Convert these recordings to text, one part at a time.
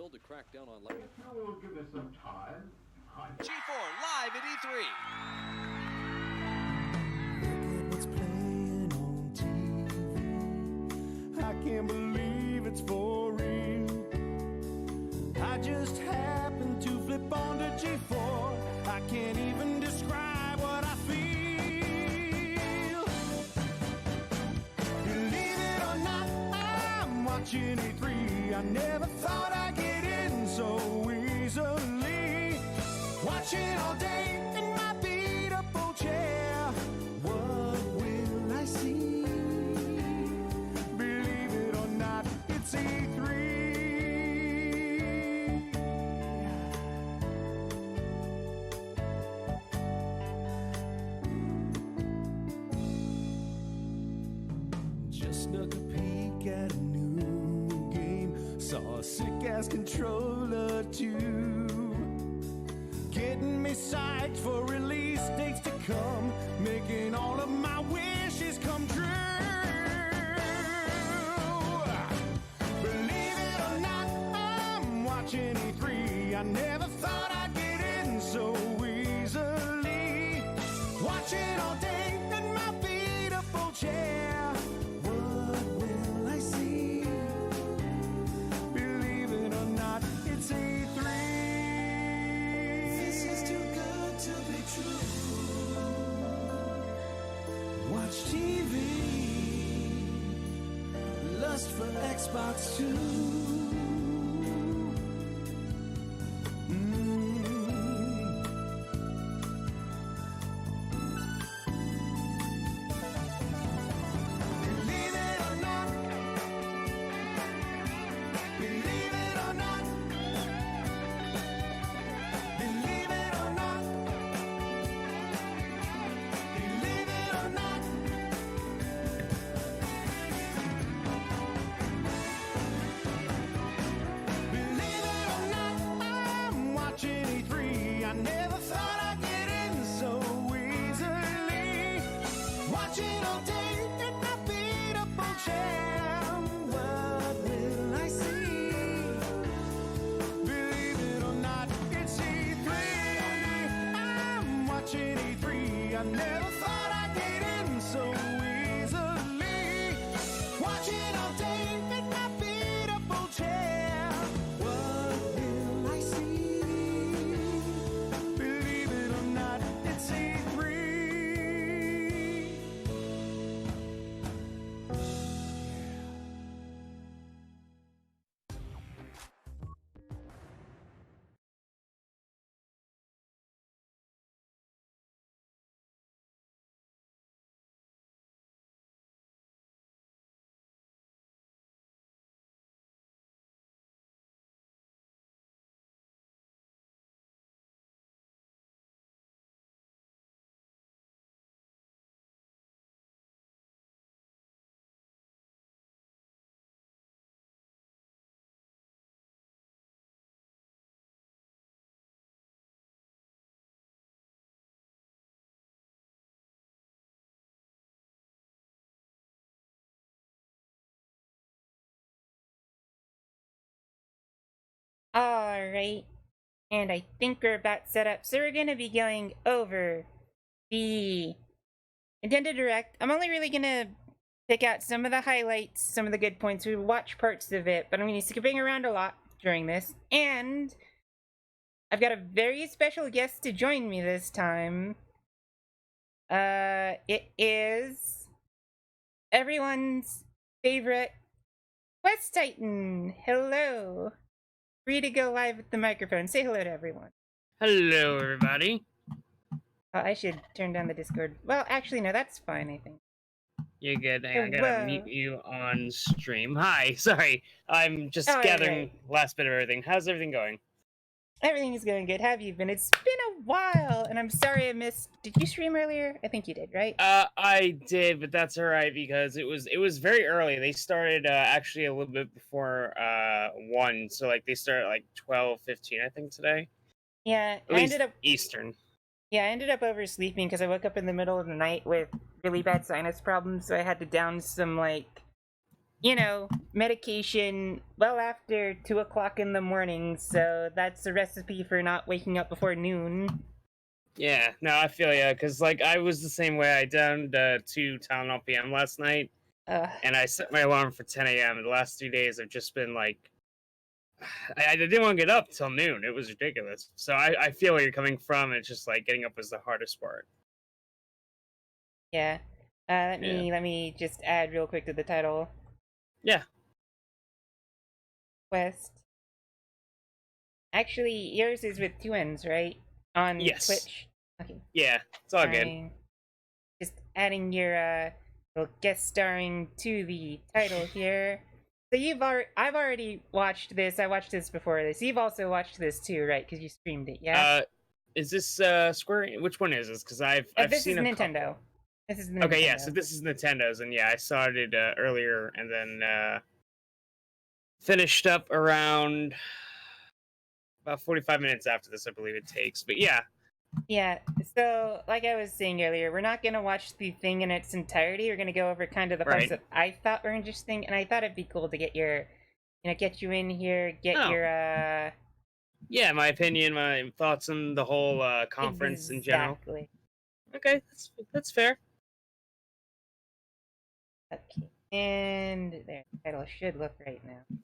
thrilled to crack down on. We'll give this some time. G4 live at E3. Look at what's playing on TV. I can't believe it's for real. I just happened to flip on to G4. I can't even describe what I feel. Believe it or not, I'm watching E3. I never thought I'd get in so easily. Watching all day in my beat-up chair. What will I see? Believe it or not, it's E3. Just snuck a peek at a new game. Saw a sick-ass controller too. Getting me psyched for release dates to come, making all of my wishes come true. Believe it or not, I'm watching E3. I never thought I'd get in so easily. Watching all day in my beat-up chair. What will I see? Believe it or not, it's E3. This is too good to be true. Watch TV. Lust for Xbox 2. Believe it or not. Believe it or not. Believe it or not. Believe it or not. Believe it or not, I'm watching E3. I never thought I'd get in so easily. Watching all day in my beat-up chair. What will I see? Believe it or not, it's E3. I'm watching E3. I never thought I'd get in so easily. Watching all day in my beat-up chair. What will I see? Believe it or not, it's E3. Alright, and I think we're about set up, so we're gonna be going over the Nintendo Direct. I'm only really gonna pick out some of the highlights, some of the good points. We watch parts of it, but I'm gonna be skipping around a lot during this, and I've got a very special guest to join me this time. It is everyone's favorite Questtitan. Hello. Free to go live with the microphone. Say hello to everyone. Hello, everybody. Oh, I should turn down the Discord. Well, actually, no, that's fine, I think. You're good. Hang on, I gotta Hello. mute you on stream. Hi, sorry. I'm just Oh, gathering right. last bit of everything. How's everything going? Everything is going good. How have you been? It's been a while, and I'm sorry I missed. Did you stream earlier? I think you did, right? I did, but that's alright because it was very early. They started actually a little bit before 1, so like they started at like 12:15, I think, today. Yeah, At I least ended up. Eastern. Yeah, I ended up oversleeping because I woke up in the middle of the night with really bad sinus problems, so I had to down some like you know, medication well after 2 o'clock in the morning, so that's a recipe for not waking up before noon. Yeah, no, I feel ya, because like I was the same way. I downed 2 Tylenol PM last night, Uh, and I set my alarm for 10 a.m. And the last 3 days have just been like, I didn't want to get up till noon. It was ridiculous. So I feel where you're coming from. It's just like getting up was the hardest part. yeah. Yeah. Let me just add real quick to the title. Yeah. Quest. Actually, yours is with 2 N's, right? On Yes. Twitch. Okay. Yeah, it's all good. fine. Just adding your little guest starring to the title here. So I've already watched this. I watched this before this. You've also watched this too, right? Because you streamed it, yeah. Is this Square? Which one is this? Because I've This seen is a Nintendo. couple. This is Nintendo. Okay, yeah. So this is Nintendo's, and yeah, I started earlier, and then finished up around about 45 minutes after this, I believe it takes. But yeah, Yeah. So, like I was saying earlier, we're not gonna watch the thing in its entirety. We're gonna go over kind of the parts Right. that I thought were interesting, and I thought it'd be cool to get your, get you in here, get Oh. your yeah, my opinion, my thoughts on the whole conference in general. Exactly. Okay, that's fair. Okay. And there, title should look right now.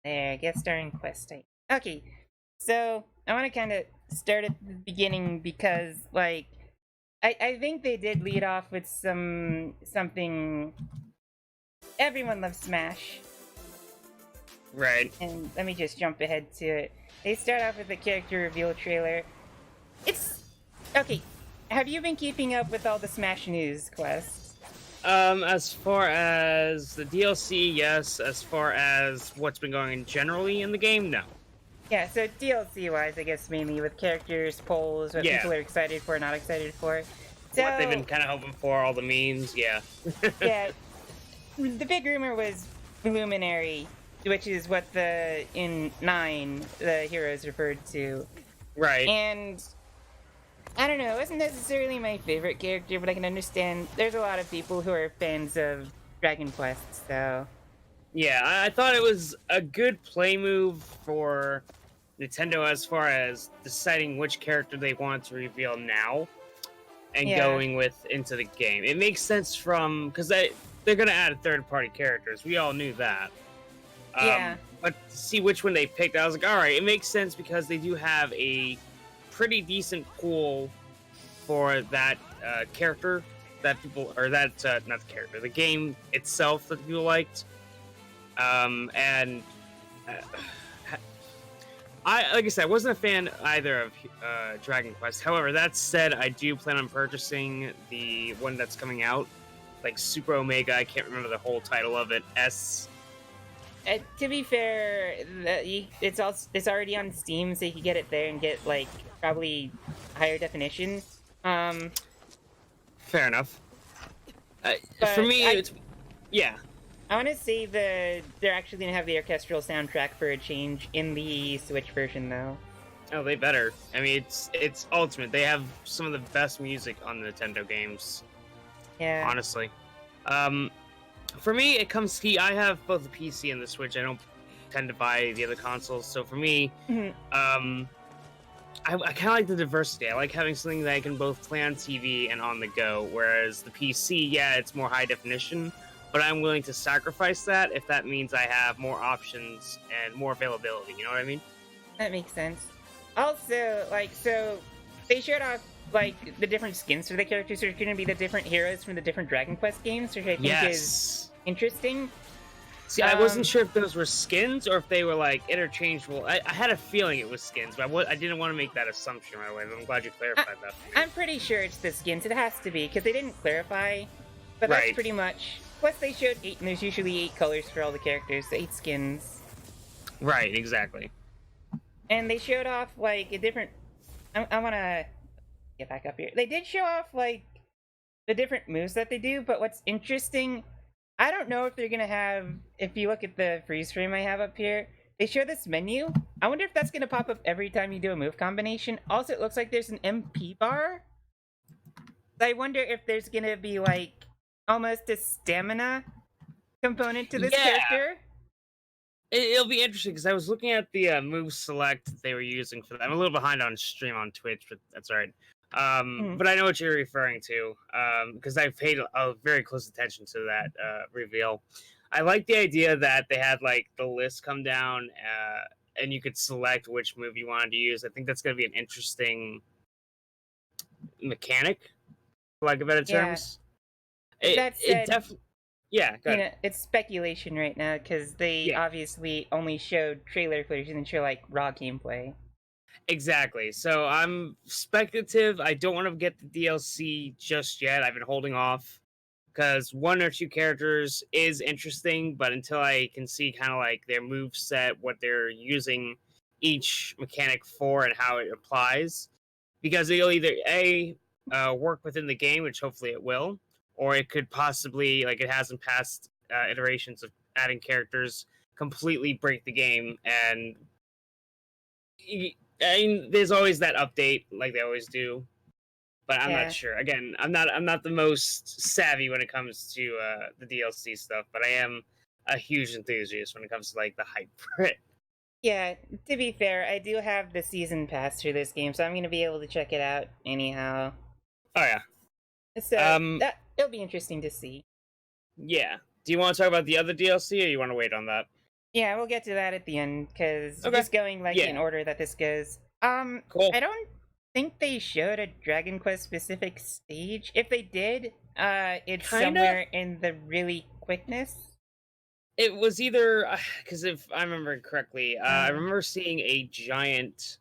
There, guest starring Questtitan. Okay, so I want to kind of start at the beginning because, like, I think they did lead off with something. Everyone loves Smash, Right. and let me just jump ahead to it. They start off with a character reveal trailer. It's okay. Have you been keeping up with all the Smash news, Quest? As far as the DLC, yes. As far as what's been going on generally in the game, no. Yeah, so DLC wise, I guess mainly with characters, polls, what Yeah. people are excited for, not excited for. So, What they've been kind of hoping for, all the memes, yeah. yeah, the big rumor was Luminary, which is what in 9 the heroes referred to. Right. And I don't know, it wasn't necessarily my favorite character, but I can understand there's a lot of people who are fans of Dragon Quest, so Yeah, I thought it was a good play move for Nintendo as far as deciding which character they wanted to reveal now and Yeah. going with into the game. It makes sense because they're gonna add third-party characters. We all knew that. Yeah. But to see which one they picked, I was like, all right, it makes sense because they do have a pretty decent pool for that character that people, or that not the character, the game itself that people liked. And like I said, I wasn't a fan either of Dragon Quest. However, that said, I do plan on purchasing the one that's coming out, like Super Omega. I can't remember the whole title of it. To be fair, it's already on Steam, so you can get it there and get like probably higher definition. Fair enough. But For me, it's yeah. I want to say they're actually gonna have the orchestral soundtrack for a change in the Switch version, though. Oh, they better. I mean, it's ultimate. They have some of the best music on the Nintendo games. Yeah. Honestly, for me, it comes to I have both the PC and the Switch. I don't tend to buy the other consoles, so for me, Mhm. I kind of like the diversity. I like having something that I can both play on TV and on the go. Whereas the PC, yeah, it's more high definition, but I'm willing to sacrifice that if that means I have more options and more availability. You know what I mean? That makes sense. Also, so they showed off the different skins for the characters. There's going to be the different heroes from the different Dragon Quest games, which I think is interesting. See, I wasn't sure if those were skins or if they were like interchangeable. I had a feeling it was skins, but I didn't want to make that assumption right away. I'm glad you clarified that for me. I'm pretty sure it's the skins. It has to be, because they didn't clarify. But that's Right. pretty much. Plus, they showed 8, and there's usually 8 colors for all the characters, so 8 skins. Right, exactly. And they showed off a different. I want to get back up here. They did show off the different moves that they do, but what's interesting, I don't know if they're gonna have. If you look at the freeze frame I have up here, they show this menu. I wonder if that's gonna pop up every time you do a move combination. Also, it looks like there's an MP bar. I wonder if there's gonna be almost a stamina component to this Yeah. character. It'll be interesting because I was looking at the move select that they were using for that. I'm a little behind on stream on Twitch, but that's all right. But I know what you're referring to because I've paid very close attention to that reveal. I like the idea that they had like the list come down and you could select which move you wanted to use. I think that's going to be an interesting mechanic, for lack of better terms. That said, it definitely. Yeah, go ahead. it's speculation right now because they obviously only showed trailer footage and show like raw gameplay. Exactly. So I'm speculative. I don't want to get the DLC just yet. I've been holding off because 1 or 2 characters is interesting, but until I can see kind of like their move set, what they're using each mechanic for, and how it applies, because it'll either work within the game, which hopefully it will, or it could possibly, like it has in past iterations of adding characters, completely break the game. And I mean, there's always that update, like they always do, but I'm not sure. Again, I'm not the most savvy when it comes to the DLC stuff, but I am a huge enthusiast when it comes to like the hype for it. Yeah, to be fair, I do have the season pass for this game, so I'm gonna be able to check it out anyhow. Oh yeah. So it'll be interesting to see. Yeah. Do you want to talk about the other DLC, or you want to wait on that? Yeah, we'll get to that at the end because Okay. just going like in order that this goes. Cool. I don't think they showed a Dragon Quest specific stage. If they did, it's somewhere in the really quickness. It was either because if I remember correctly, I remember seeing a giant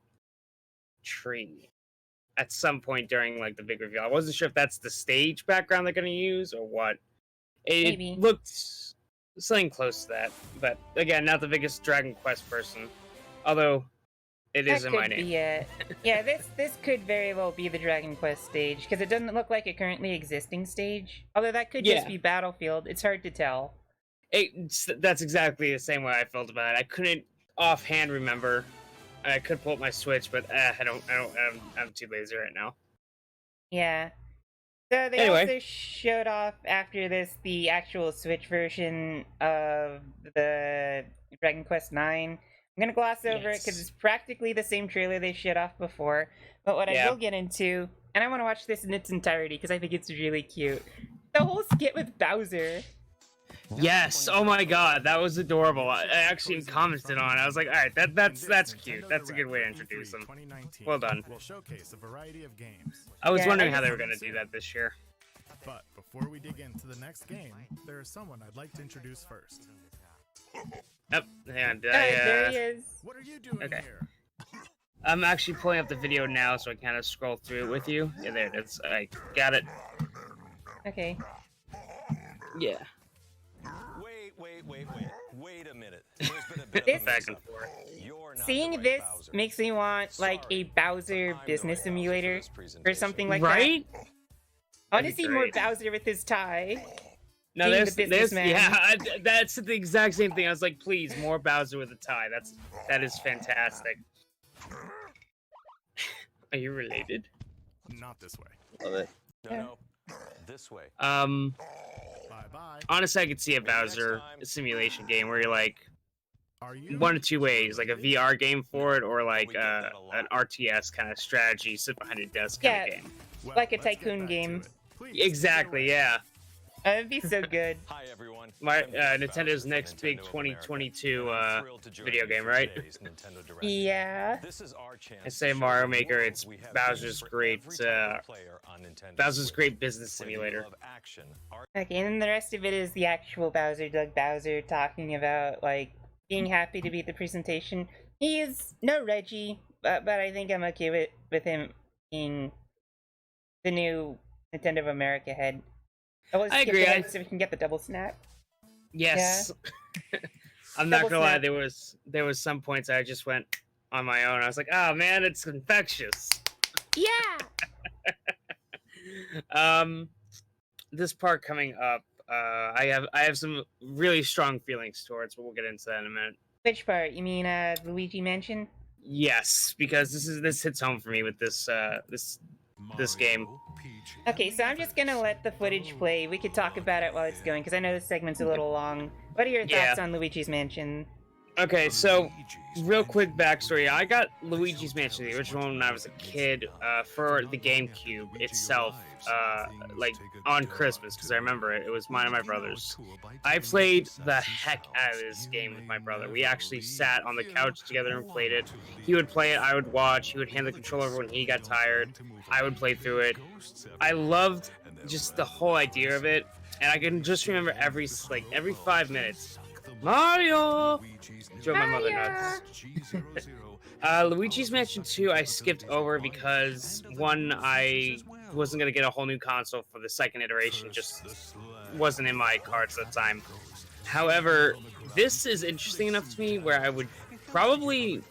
tree at some point during like the big reveal. I wasn't sure if that's the stage background they're gonna use or what. It Maybe. looked something close to that, but again, not the biggest Dragon Quest person. Although it is in my name. Yeah, this could very well be the Dragon Quest stage because it doesn't look like a currently existing stage. Although that could just be Battlefield. It's hard to tell. That's exactly the same way I felt about it. I couldn't offhand remember. I could pull up my Switch, but I'm too lazy right now. Yeah. So they also showed off after this the actual Switch version of the Dragon Quest IX. I'm gonna gloss over it because it's practically the same trailer they showed off before. But what I will get into, and I want to watch this in its entirety because I think it's really cute. The whole skit with Bowser. Yes! Oh my god, that was adorable. I actually commented on it. I was like, all right, that's cute. That's a good way to introduce them. Well done. We'll showcase a variety of games. I was wondering how they were going to do that this year. But before we dig into the next game, there is someone I'd like to introduce first. Yep. Hang on. There he is. What are you doing here? I'm actually pulling up the video now so I kind of scroll through it with you. Yeah, there it is. I got it. Okay. Yeah. Wait a minute. There's been a bit This- of Back and forth. Seeing this makes me want like a Bowser business simulator or something like that. Right? I want to That'd be see more great. Bowser with his tie. No, being there's the businessman. that's the exact same thing. I was like, please, more Bowser with a tie. That is fantastic. Are you related? Not this way. Love it. No, this way. Bye-bye. Honestly, I could see a Bowser simulation game where you're like Are you? one of two ways, like a VR game for it, or like an RTS kind of strategy, sit behind a desk kind of game. Well, like a let's get tycoon back to game. it. Please, Exactly, yeah. That'd be so good. Hi everyone. My I'm Nintendo's Bowser next from big Nintendo of 2022 America, and I'm thrilled to join video you game, for right? today's Nintendo Direct. Yeah. This is our chance I say to show Mario the Maker, world it's we have Bowser's for great, every type of player on Nintendo Bowser's Switch. great business Whether you simulator. love action, Okay, and then the rest of it is the actual Bowser, Doug Bowser, talking about like being happy to be at the presentation. He is no Reggie, but I think I'm okay with him being the new Nintendo of America head. I agree, So we can get the double snap. Yes. I'm not Double gonna lie, snap. there was some points I just went on my own. I was like, oh man, it's infectious. Yeah. This part coming up, I have some really strong feelings towards, but we'll get into that in a minute. Which part? You mean Luigi Mansion? Yes, because this hits home for me with this this game. Okay, so I'm just gonna let the footage play. We could talk about it while it's going, because I know this segment's a little long. What are your thoughts on Luigi's Mansion? Okay, so real quick backstory. I got Luigi's Mansion, the original one, when I was a kid, for the GameCube itself, like on Christmas, because I remember it. It was mine and my brother's. I played the heck out of this game with my brother. We actually sat on the couch together and played it. He would play it, I would watch. He would hand the controller over when he got tired. I would play through it. I loved just the whole idea of it, and I can just remember every 5 minutes. Mario! Drove my mother nuts. Luigi's Mansion 2 I skipped over because, one, I wasn't going to get a whole new console for the second iteration, just wasn't in my cards at the time. However, this is interesting enough to me where I would probably,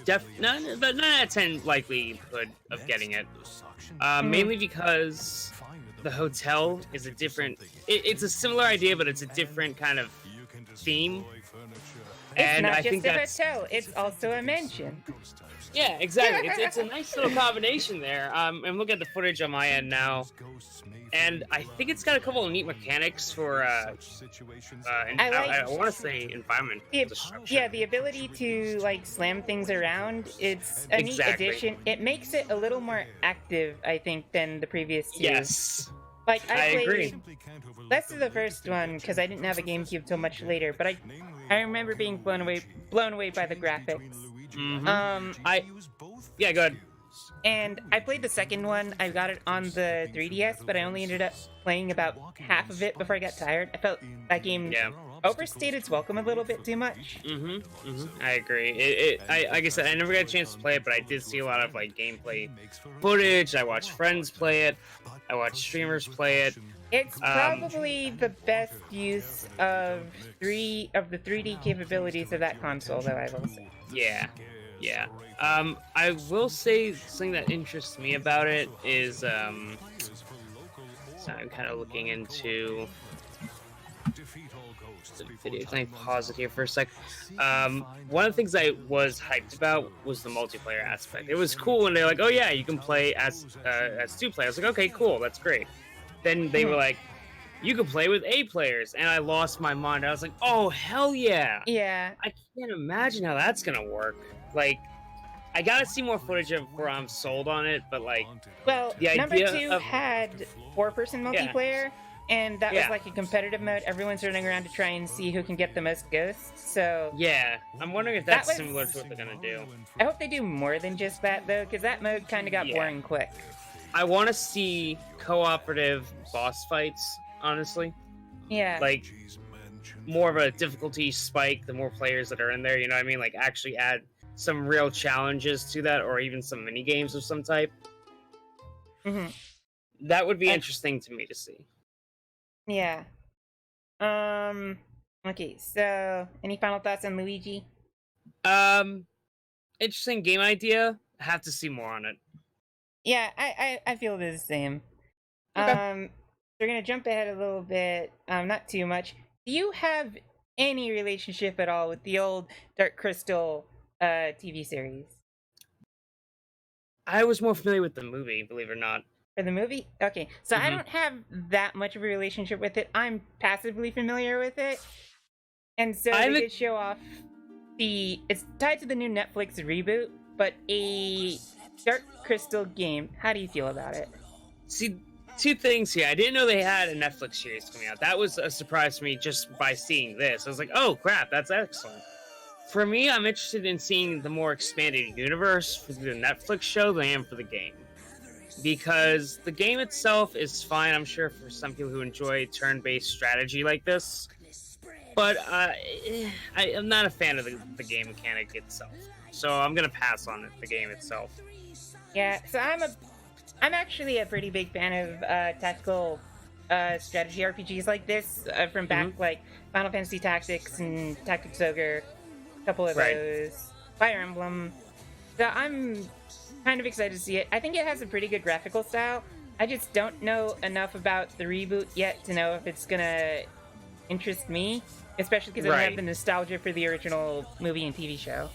but 9 out of 10 likelihood of getting it. Mainly because the hotel is a different, it's a similar idea, but it's a different kind of theme. And It's not I think just a that's hotel, it's also a mansion. yeah, exactly. It's a nice little combination there. I'm looking at the footage on my end now, and I think it's got a couple of neat mechanics for I want to say environment destruction. Yeah, the ability to like slam things around. It's a neat addition. It makes it a little more active, I think, than the previous two. Yes. Like I played agree. less of the first one because I didn't have a GameCube till much later, but I remember being blown away by the graphics. Yeah, go ahead. And I played the second one. I got it on the 3DS, but I only ended up playing about half of it before I got tired. I felt that game overstayed its welcome a little bit too much. I agree. Like I said, I never got a chance to play it, but I did see a lot of like gameplay footage. I watched friends play it. I watched streamers play it. It's probably the best use of the 3D capabilities of that console, though, I will say. Yeah. I will say something that interests me about it is, so I'm kind of looking into the video. Can I pause it here for a sec? One of the things I was hyped about was the multiplayer aspect. It was cool when they're like, oh yeah, you can play as 2 players. I was like, okay, cool, that's great. Then they were like, you can play with 8 players, and I lost my mind. I was like, oh, hell yeah. Yeah. I can't imagine how that's gonna work. Like, I gotta see more footage of where I'm sold on it, but like... Well, the number idea 2 of... had 4-person multiplayer, and that was like a competitive mode. Everyone's running around to try and see who can get the most ghosts, so... Yeah, I'm wondering if that's similar to what they're gonna do. I hope they do more than just that, though, because that mode kind of got boring quick. I want to see cooperative boss fights, honestly. Yeah. Like, more of a difficulty spike the more players that are in there, you know what I mean? Like, actually add some real challenges to that, or even some mini games of some type. That would be interesting to me to see. Yeah. Okay, so any final thoughts on Luigi? Interesting game idea. Have to see more on it. Yeah, I feel the same. Okay. We're gonna jump ahead a little bit, not too much. Do you have any relationship at all with the old Dark Crystal TV series? I was more familiar with the movie, believe it or not. For the movie? Okay, so I don't have that much of a relationship with it. I'm passively familiar with it. And so they did show off it's tied to the new Netflix reboot, but a Dark Crystal game. How do you feel about it? See, 2 things here. I didn't know they had a Netflix series coming out. That was a surprise to me just by seeing this. I was like, oh crap, that's excellent. For me, I'm interested in seeing the more expanded universe for the Netflix show than I am for the game. Because the game itself is fine, I'm sure, for some people who enjoy turn-based strategy like this. But I'm not a fan of the game mechanic itself. So I'm going to pass on the game itself. Yeah, so I'm actually a pretty big fan of tactical strategy RPGs like this from back like Final Fantasy Tactics and Tactics Ogre, a couple of those, Fire Emblem. So I'm kind of excited to see it. I think it has a pretty good graphical style. I just don't know enough about the reboot yet to know if it's gonna interest me, especially because I don't have the nostalgia for the original movie and TV show.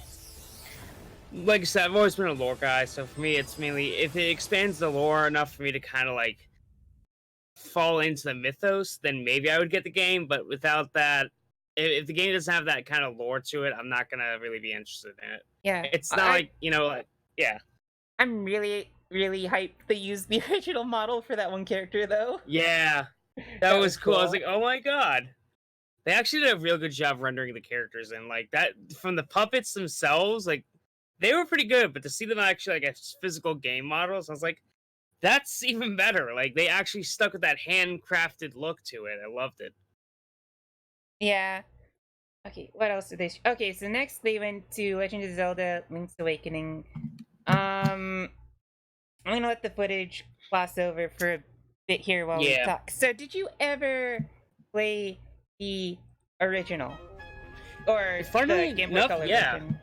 like I said, I've always been a lore guy, so for me, it's mainly if it expands the lore enough for me to kind of like fall into the mythos, then maybe I would get the game. But without that, if the game doesn't have that kind of lore to it, I'm not gonna really be interested in it. Yeah, It's not like like yeah, I'm really really hyped they used the original model for that one character though. yeah, that was cool. I was like, oh my god. They actually did a real good job rendering the characters, and like that from the puppets themselves, like they were pretty good. But to see them actually like as physical game models, I was like, that's even better. Like they actually stuck with that handcrafted look to it. I loved it. Yeah. Okay, what else did they? Okay, so next they went to Legend of Zelda: Link's Awakening. I'm gonna let the footage gloss over for a bit here while we Yeah. talk. So, did you ever play the original or Funnily the Game Boy enough, Color yeah. version?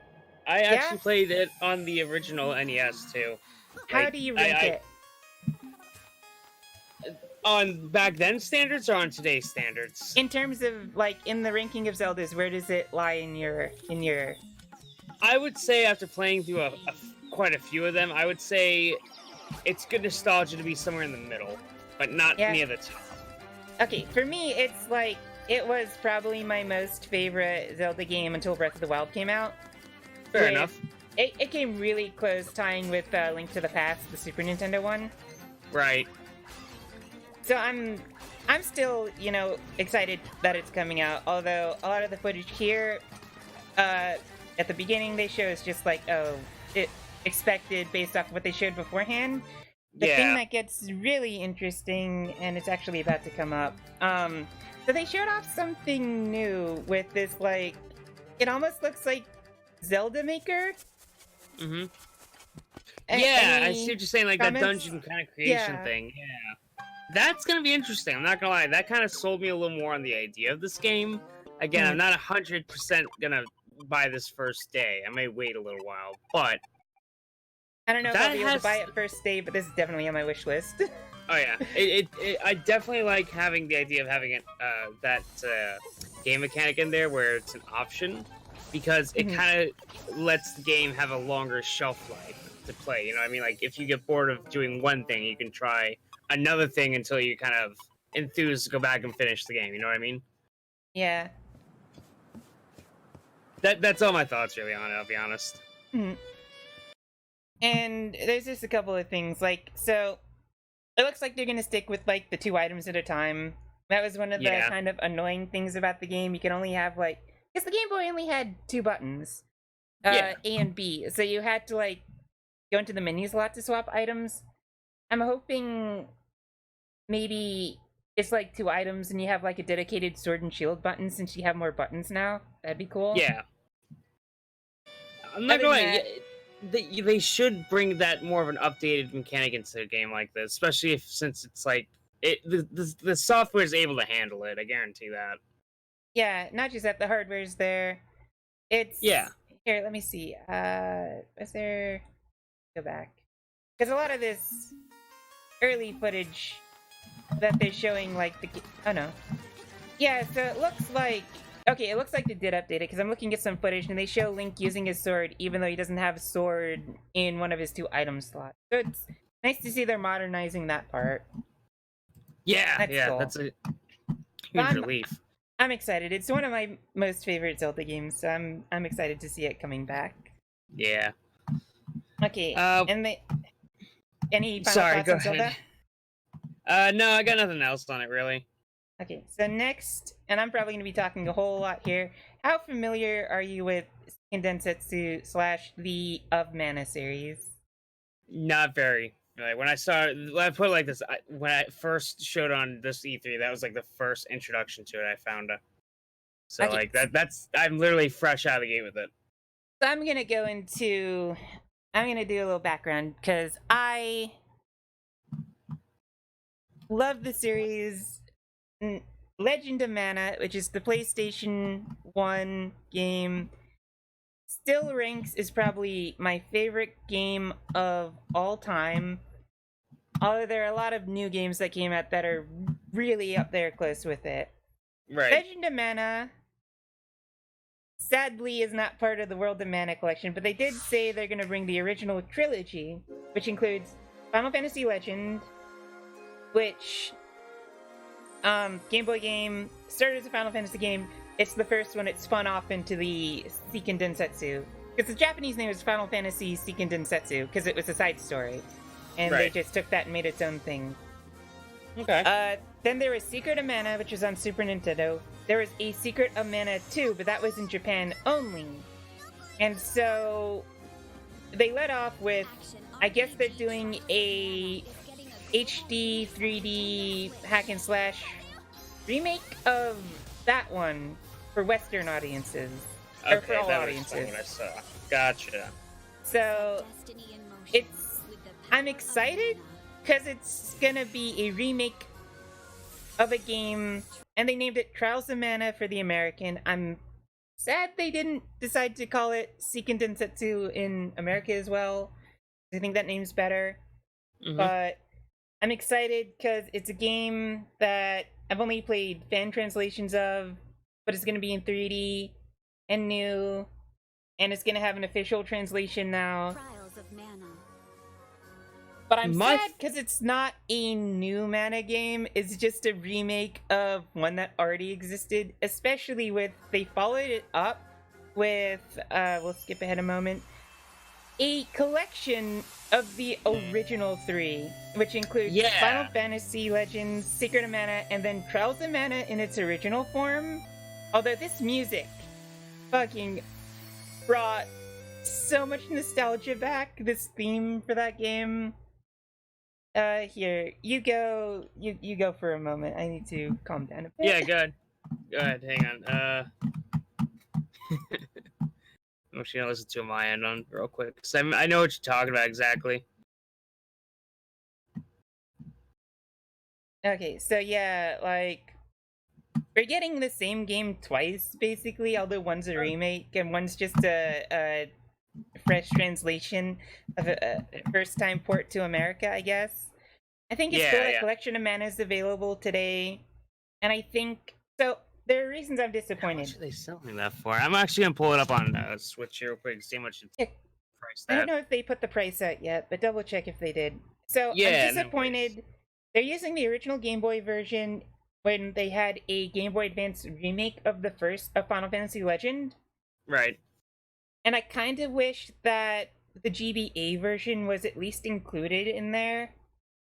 I actually played it on the original NES too. How Like, do you rank it? On back then standards or on today's standards? In terms of like in the ranking of Zeldas, where does it lie in your I would say after playing through quite a few of them, I would say it's good nostalgia to be somewhere in the middle, but not Yeah. near the top. Okay, for me it's like it was probably my most favorite Zelda game until Breath of the Wild came out. Fair With- enough. It came really close tying with Link to the Past, the Super Nintendo one. Right. So I'm still, excited that it's coming out. Although a lot of the footage here, at the beginning they show is just like, it expected based off what they showed beforehand. The thing Yeah. that gets really interesting, and it's actually about to come up. So they showed off something new with this like, it almost looks like Zelda Maker. Mm-hmm. A- Yeah, I any see what you're saying, like that comments? dungeon kind of creation Yeah. thing. Yeah. That's gonna be interesting. I'm not gonna lie. That kind of sold me a little more on the idea of this game. Again, I'm not 100% gonna buy this first day. I may wait a little while, but I don't know if that I'll be able has- to buy it first day, but this is definitely on my wish list. oh yeah, I definitely like having the idea of having it that game mechanic in there where it's an option because it Mhm. kind of lets the game have a longer shelf life to play. You know what I mean? Like if you get bored of doing one thing, you can try another thing until you kind of enthused to go back and finish the game. You know what I mean? Yeah. That's all my thoughts really on it. I'll be honest. Mhm. And there's just a couple of things. Like, so it looks like they're going to stick with like the 2 items at a time. That was one of the Yeah. kind of annoying things about the game. You can only have like, because the Game Boy only had 2 buttons, Yeah. A and B. So you had to like go into the menus a lot to swap items. I'm hoping maybe it's like 2 items and you have like a dedicated sword and shield button since you have more buttons now. That'd be cool. Yeah. I'm not Other going. than They should bring that more of an updated mechanic into a game like this, especially since it's like the software is able to handle it. I guarantee that. Yeah, not just that, the hardware's there. It's Yeah. Here, let me see. Is there? Go back, because a lot of this early footage that they're showing, like oh no, yeah. So it looks like it looks like they did update it because I'm looking at some footage and they show Link using his sword even though he doesn't have a sword in one of his 2 item slots. So it's nice to see they're modernizing that part. Yeah, That's yeah, cool. that's a huge I'm- relief. I'm excited. It's one of my most favorite Zelda games, so I'm excited to see it coming back. Yeah. Okay, Uh, and any final Sorry, thoughts go on Zelda? ahead. No, I got nothing else on it really. Okay, so next, and I'm probably going to be talking a whole lot here. How familiar are you with Densetsu / the Of Mana series? Not very. Like when I put it like this, when I first showed on this E3, that was like the first introduction to it I found. So Okay. like that's I'm literally fresh out of the gate with it. So I'm going to do a little background because I love the series Legend of Mana, which is the PlayStation 1 game. Still ranks is probably my favorite game of all time. Although there are a lot of new games that came out that are really up there close with it. Right. Legend of Mana sadly is not part of the World of Mana collection, but they did say they're going to bring the original trilogy, which includes Final Fantasy Legend, which Game Boy game started as a Final Fantasy game. It's the first one. It spun off into the Seiken Densetsu, because the Japanese name is Final Fantasy Seiken Densetsu because it was a side story, and Right. they just took that and made its own thing. Okay. Then there was Secret of Mana, which was on Super Nintendo. There was a Secret of Mana 2, but that was in Japan only. And so they let off with, I guess they're doing a HD 3D hack and slash remake of that one for Western audiences. Or for all that was audiences. what I saw. Gotcha. So I'm excited because it's gonna be a remake of a game, and they named it Trials of Mana for the American. I'm sad they didn't decide to call it Seiken Densetsu in America as well. I think that name's better. Mhm. But I'm excited because it's a game that I've only played fan translations of, but it's gonna be in 3D and new, and it's gonna have an official translation now. Trials of Mana. But I'm My- sad because it's not a new Mana game. It's just a remake of one that already existed. Especially with, they followed it up with, we'll skip ahead a moment, a collection of the original 3, which includes Yeah. Final Fantasy Legends, Secret of Mana, and then Trials of Mana in its original form. Although this music fucking brought so much nostalgia back, this theme for that game. Here, you go for a moment. I need to calm down a bit. Yeah, good. Go ahead, hang on. I'm just gonna listen to my end on real quick, because I know what you're talking about exactly. Okay, so yeah, like, we're getting the same game twice, basically, although one's a remake and one's just a fresh translation of a first-time port to America, I guess. I think it's Yeah, cool that yeah. Collection of Mana is available today, and I think, so there are reasons I'm How much disappointed. are they selling that for? I'm actually gonna pull it up on Switch here real quick and see how much it's Yeah. priced I don't at. know if they put the price out yet, but double check if they did. So Yeah, I'm no disappointed. They're using the original Game Boy version when they had a Game Boy Advance remake of the first of Final Fantasy Legend. Right. And I kind of wish that the GBA version was at least included in there,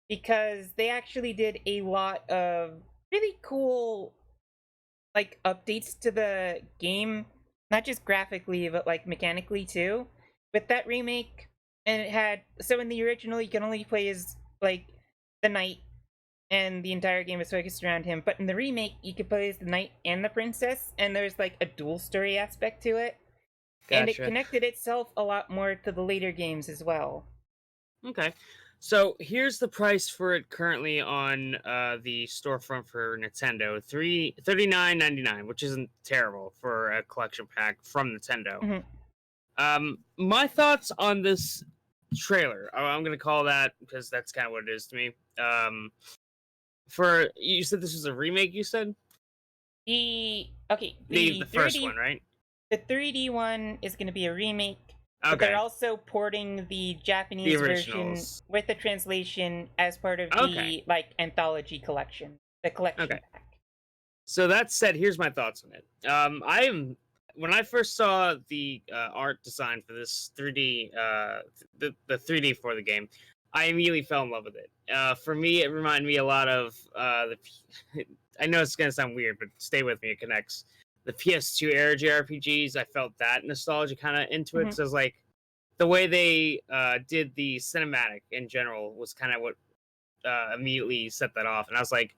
because they actually did a lot of really cool, like, updates to the game, not just graphically, but like mechanically too, with that remake. And it had, so in the original you can only play as like the knight, and the entire game is focused around him, but in the remake you could play as the knight and the princess, and there's like a dual story aspect to it. And it Gotcha. connected itself a lot more to the later games as well. Okay. So here's the price for it currently on the storefront for Nintendo: $39.99, which isn't terrible for a collection pack from Nintendo. Mhm. My thoughts on this trailer, I'm gonna call that because that's kind of what it is to me. For you said this was a remake. You said The the first 3D one, right? The 3D one is going to be a remake, but Okay. they're also porting the Japanese version originals. with the translation as part of the Okay. like anthology collection, the collection Okay. pack. So that said, here's my thoughts on it. When I first saw the art design for this 3D, the 3D for the game, I immediately fell in love with it. For me, it reminded me a lot of I know it's gonna sound weird, but stay with me. It connects the PS2 era JRPGs. I felt that nostalgia kind of into it. Mhm. So it's like the way they did the cinematic in general was kind of what immediately set that off, and I was like,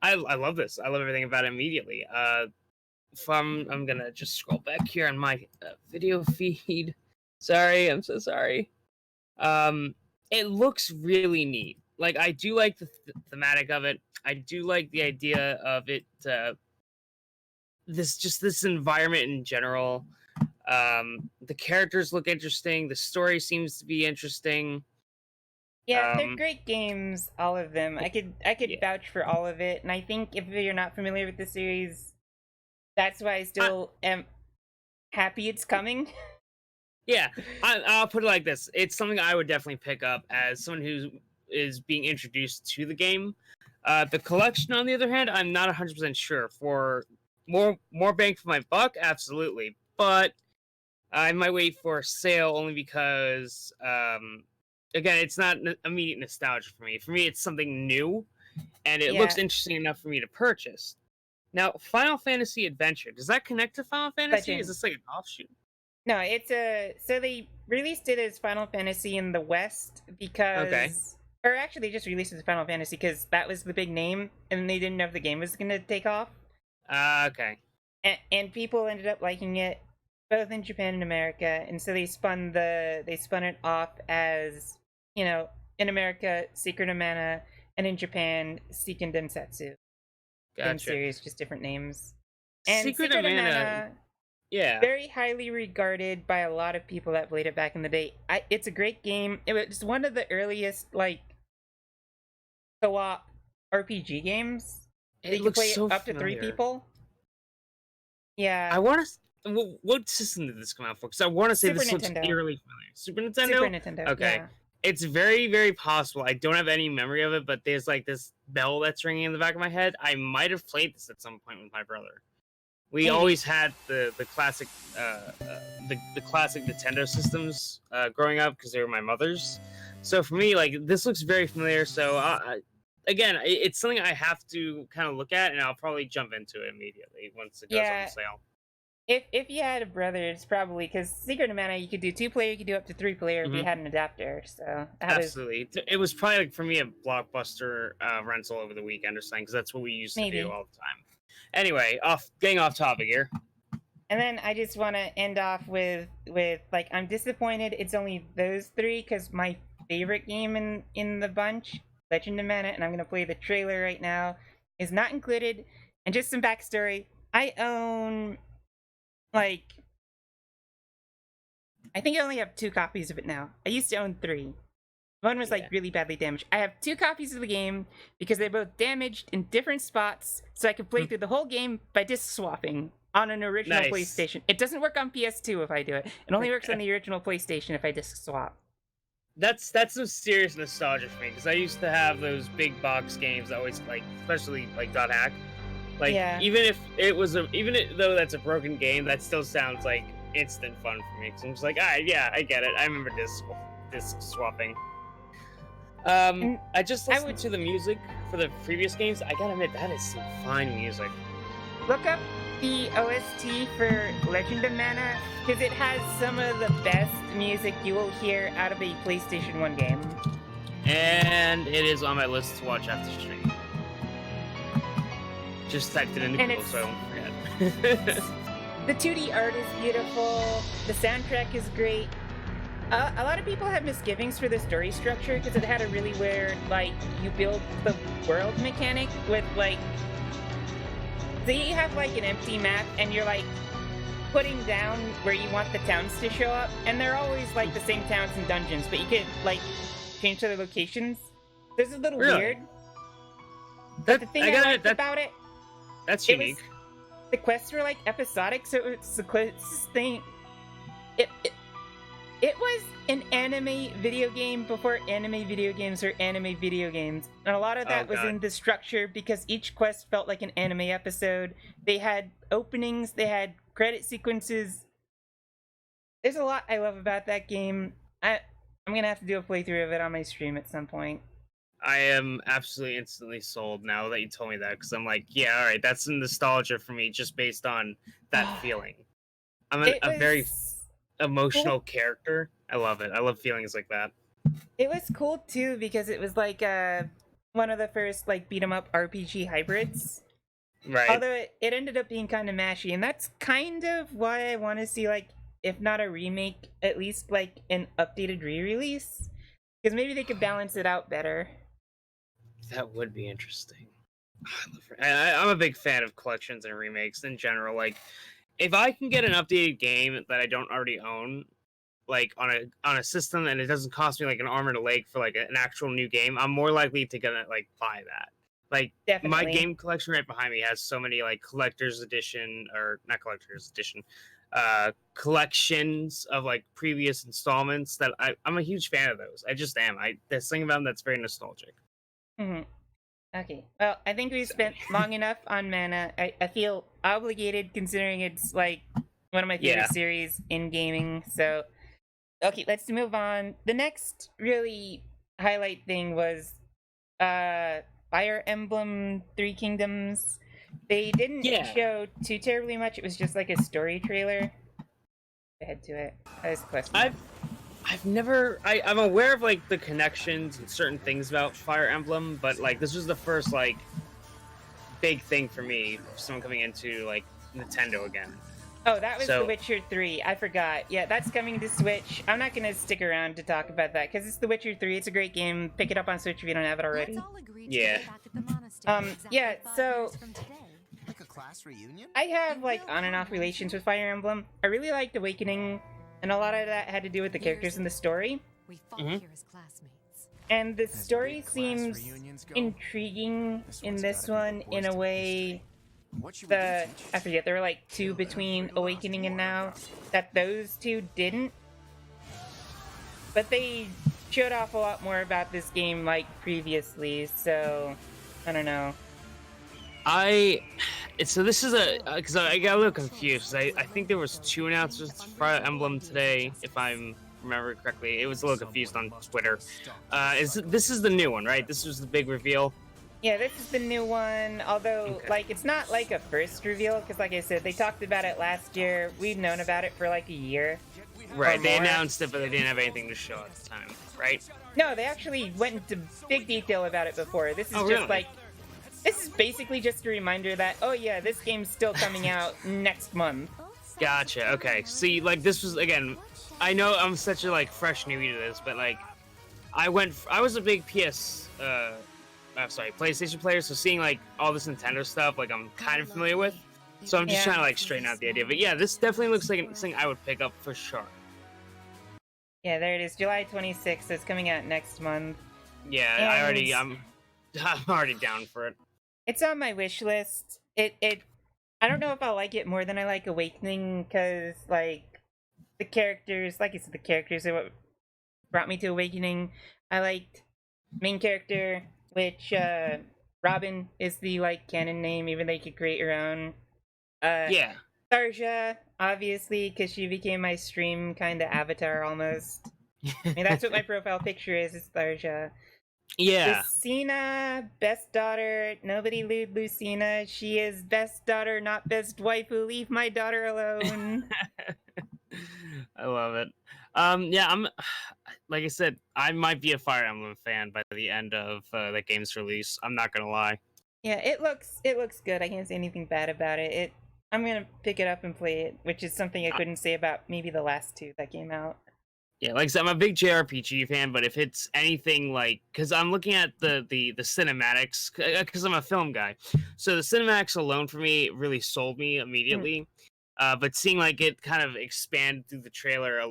I love this. I love everything about it immediately. I'm gonna just scroll back here on my video feed. Sorry, I'm so sorry. It looks really neat. Like, I do like the thematic of it. I do like the idea of it. This environment in general. The characters look interesting. The story seems to be interesting. Yeah, they're Um, great games, all of them. I could Yeah. vouch for all of it, and I think if you're not familiar with the series, that's why I still am. happy it's coming. Yeah, I'll put it like this: it's something I would definitely pick up as someone who is being introduced to the game. The collection, on the other hand, I'm not 100% sure. For more bang for my buck, absolutely, but I might wait for a sale only because, again, it's not immediate nostalgia for me. For me, it's something new, and it looks Yeah. interesting enough for me to purchase. Now, Final Fantasy Adventure, does that connect to Final Fantasy? Legend. Is this like an offshoot? No, it's a so they released it as Final Fantasy in the West because, or actually, they just released it as Final Fantasy because that was the big name, and they didn't know if the game was going to take off. Okay. And people ended up liking it both in Japan and America, and so they spun it off as, you know, in America Secret of Mana, and in Japan Seiken Densetsu. Same Gotcha. series, just different names. And Secret of Mana, yeah. very highly regarded by a lot of people that played it back in the day. It's a great game. It was one of the earliest like co-op RPG games. It You could looks play so it up to 3 familiar. people. Yeah. I want to. What system did this come out for? Because I want to say Super this looks Nintendo. eerily familiar. Super Nintendo. Super Nintendo. Okay. Yeah. It's very, very possible. I don't have any memory of it, but there's like this bell that's ringing in the back of my head. I might have played this at some point with my brother. We Maybe. always had the classic the classic Nintendo systems growing up because they were my mother's. So for me, like, this looks very familiar. So again, it's something I have to kind of look at, and I'll probably jump into it immediately once it goes on Yeah. sale. If you had a brother, it's probably because Secret of Mana you could do 2-player, you could do up to 3-player if you Mhm. had an adapter. So that was Absolutely, it was probably like for me a Blockbuster rental over the weekend or something because that's what we used to Maybe. do all the time. Anyway, getting off topic here. And then I just want to end off with like, I'm disappointed it's only those 3 because my favorite game in the bunch, Legend of Mana, and I'm gonna play the trailer right now, is not included. And just some backstory: I own like, I think I only have 2 copies of it now. I used to own 3. One was Yeah. like really badly damaged. I have 2 copies of the game because they're both damaged in different spots, so I can play through the whole game by disc swapping on an original Nice. PlayStation. It doesn't work on PS2 if I do it. It only works on the original PlayStation if I disc swap. That's some serious nostalgia for me because I used to have those big box games that always like, especially like Dot Hack. Like, Yeah. even if it was though that's a broken game, that still sounds like instant fun for me. Because I'm just like, yeah, I get it. I remember disc swapping. I just listened to the music for the previous games. I gotta admit, that is some fine music. Look up the OST for Legend of Mana because it has some of the best music you will hear out of a PlayStation 1 game. And it is on my list to watch after stream. Just typed it into And Google it's- so I won't forget. The 2D art is beautiful. The soundtrack is great. A lot of people have misgivings for the story structure because it had a really weird, like, you build the world mechanic with, like, so you have, like, an empty map and you're, like, putting down where you want the towns to show up, and they're always, like, the same towns and dungeons, but you could, like, change their locations. This is a little Really? weird. But the thing I liked about it, That's it was, unique. the quests were like episodic, so it's the closest thing. It was an anime video game before anime video games were anime video games, and a lot of that was God. in the structure because each quest felt like an anime episode. They had openings, they had credit sequences. There's a lot I love about that game. I'm gonna have to do a playthrough of it on my stream at some point. I am absolutely instantly sold now that you told me that because I'm like, yeah, all right, that's some nostalgia for me just based on that feeling. I'm a very emotional character. I love it. I love feelings like that. It was cool too because it was like one of the first like beat 'em up RPG hybrids. Right. Although it ended up being kind of mashy, and that's kind of why I want to see, like, if not a remake, at least like an updated re-release, because maybe they could balance it out better. That would be interesting. I'm a big fan of collections and remakes in general. Like, if I can get an updated game that I don't already own, like on a system, and it doesn't cost me like an arm and a leg for like an actual new game, I'm more likely to gonna like buy that. Like, Definitely. my game collection right behind me has so many like collector's edition, or not collector's edition, collections of like previous installments that I'm a huge fan of those. I just am. There's something about them that's very nostalgic. Hmm. Okay. Well, I think we've spent long enough on Mana. I feel obligated considering it's like one of my favorite Yeah. series in gaming. So, okay, let's move on. The next really highlight thing was Fire Emblem Three Kingdoms. They didn't Yeah. show too terribly much. It was just like a story trailer. Head to it. That is the question. I've never I'm aware of like the connections and certain things about Fire Emblem, but like this was the first like big thing for me, someone coming into like Nintendo again. Oh, that was So- The Witcher 3. I forgot. Yeah, that's coming to Switch. I'm not going to stick around to talk about that because it's The Witcher 3. It's a great game. Pick it up on Switch if you don't have it already. Let's all agree to Yeah. get back at the monastery exactly yeah, 5 so- years from today. Like a class reunion? I have like on and off relations with Fire Emblem. I really liked Awakening, and a lot of that had to do with the characters in the story. We fought Mhm. here as classmates. And the As story big class seems reunions go, intriguing this in one's this gotta be one the in a worst in way. history. What should we do, I teachers? forget, there were like two between Awakening and Now that those two didn't. But they showed off a lot more about this game like previously, so I don't know. So this is because I got a little confused. I think there was 2 announcements for Fire Emblem today, if I'm remember correctly. It was a little confused on Twitter. This is the new one, right? This was the big reveal. Yeah, this is the new one, although, Okay. like, it's not like a first reveal, because like I said, they talked about it last year. We've known about it for like a year. Right, they more. announced it, but they didn't have anything to show at the time, right? No, they actually went into big detail about it before. This is Oh, just really? like, this is basically just a reminder that, oh yeah, this game's still coming out next month. Gotcha. Okay. See, like this was again. I know I'm such a like fresh newbie to this, but like I was a big PlayStation player, so seeing like all this Nintendo stuff, like I'm kind of familiar with. So I'm just Yeah. trying to like straighten out the idea. But yeah, this definitely looks like something I would pick up for sure. Yeah, there it is, July 26th. It's coming out next month. Yeah, And- I'm already down for it. It's on my wish list. I don't know if I'll like it more than I like Awakening, because like the characters, like I said, the characters are what brought me to Awakening. I liked main character, which Robin is the like canon name, even though you could create your own. Yeah. Tharja, obviously, because she became my stream kind of avatar almost. I mean, that's what my profile picture is Tharja. Yeah. Lucina, best daughter. Nobody lewd Lucina. She is best daughter, not best waifu. Leave my daughter alone. I love it. Yeah, I'm like I said, I might be a Fire Emblem fan by the end of the game's release. I'm not gonna lie. Yeah, it looks good. I can't say anything bad about it. I'm gonna pick it up and play it, which is something I couldn't say about maybe the last two that came out. Yeah, like I said, I'm a big JRPG fan, but if it's anything like, because I'm looking at the cinematics, because I'm a film guy, so the cinematics alone for me really sold me immediately. But seeing like it kind of expand through the trailer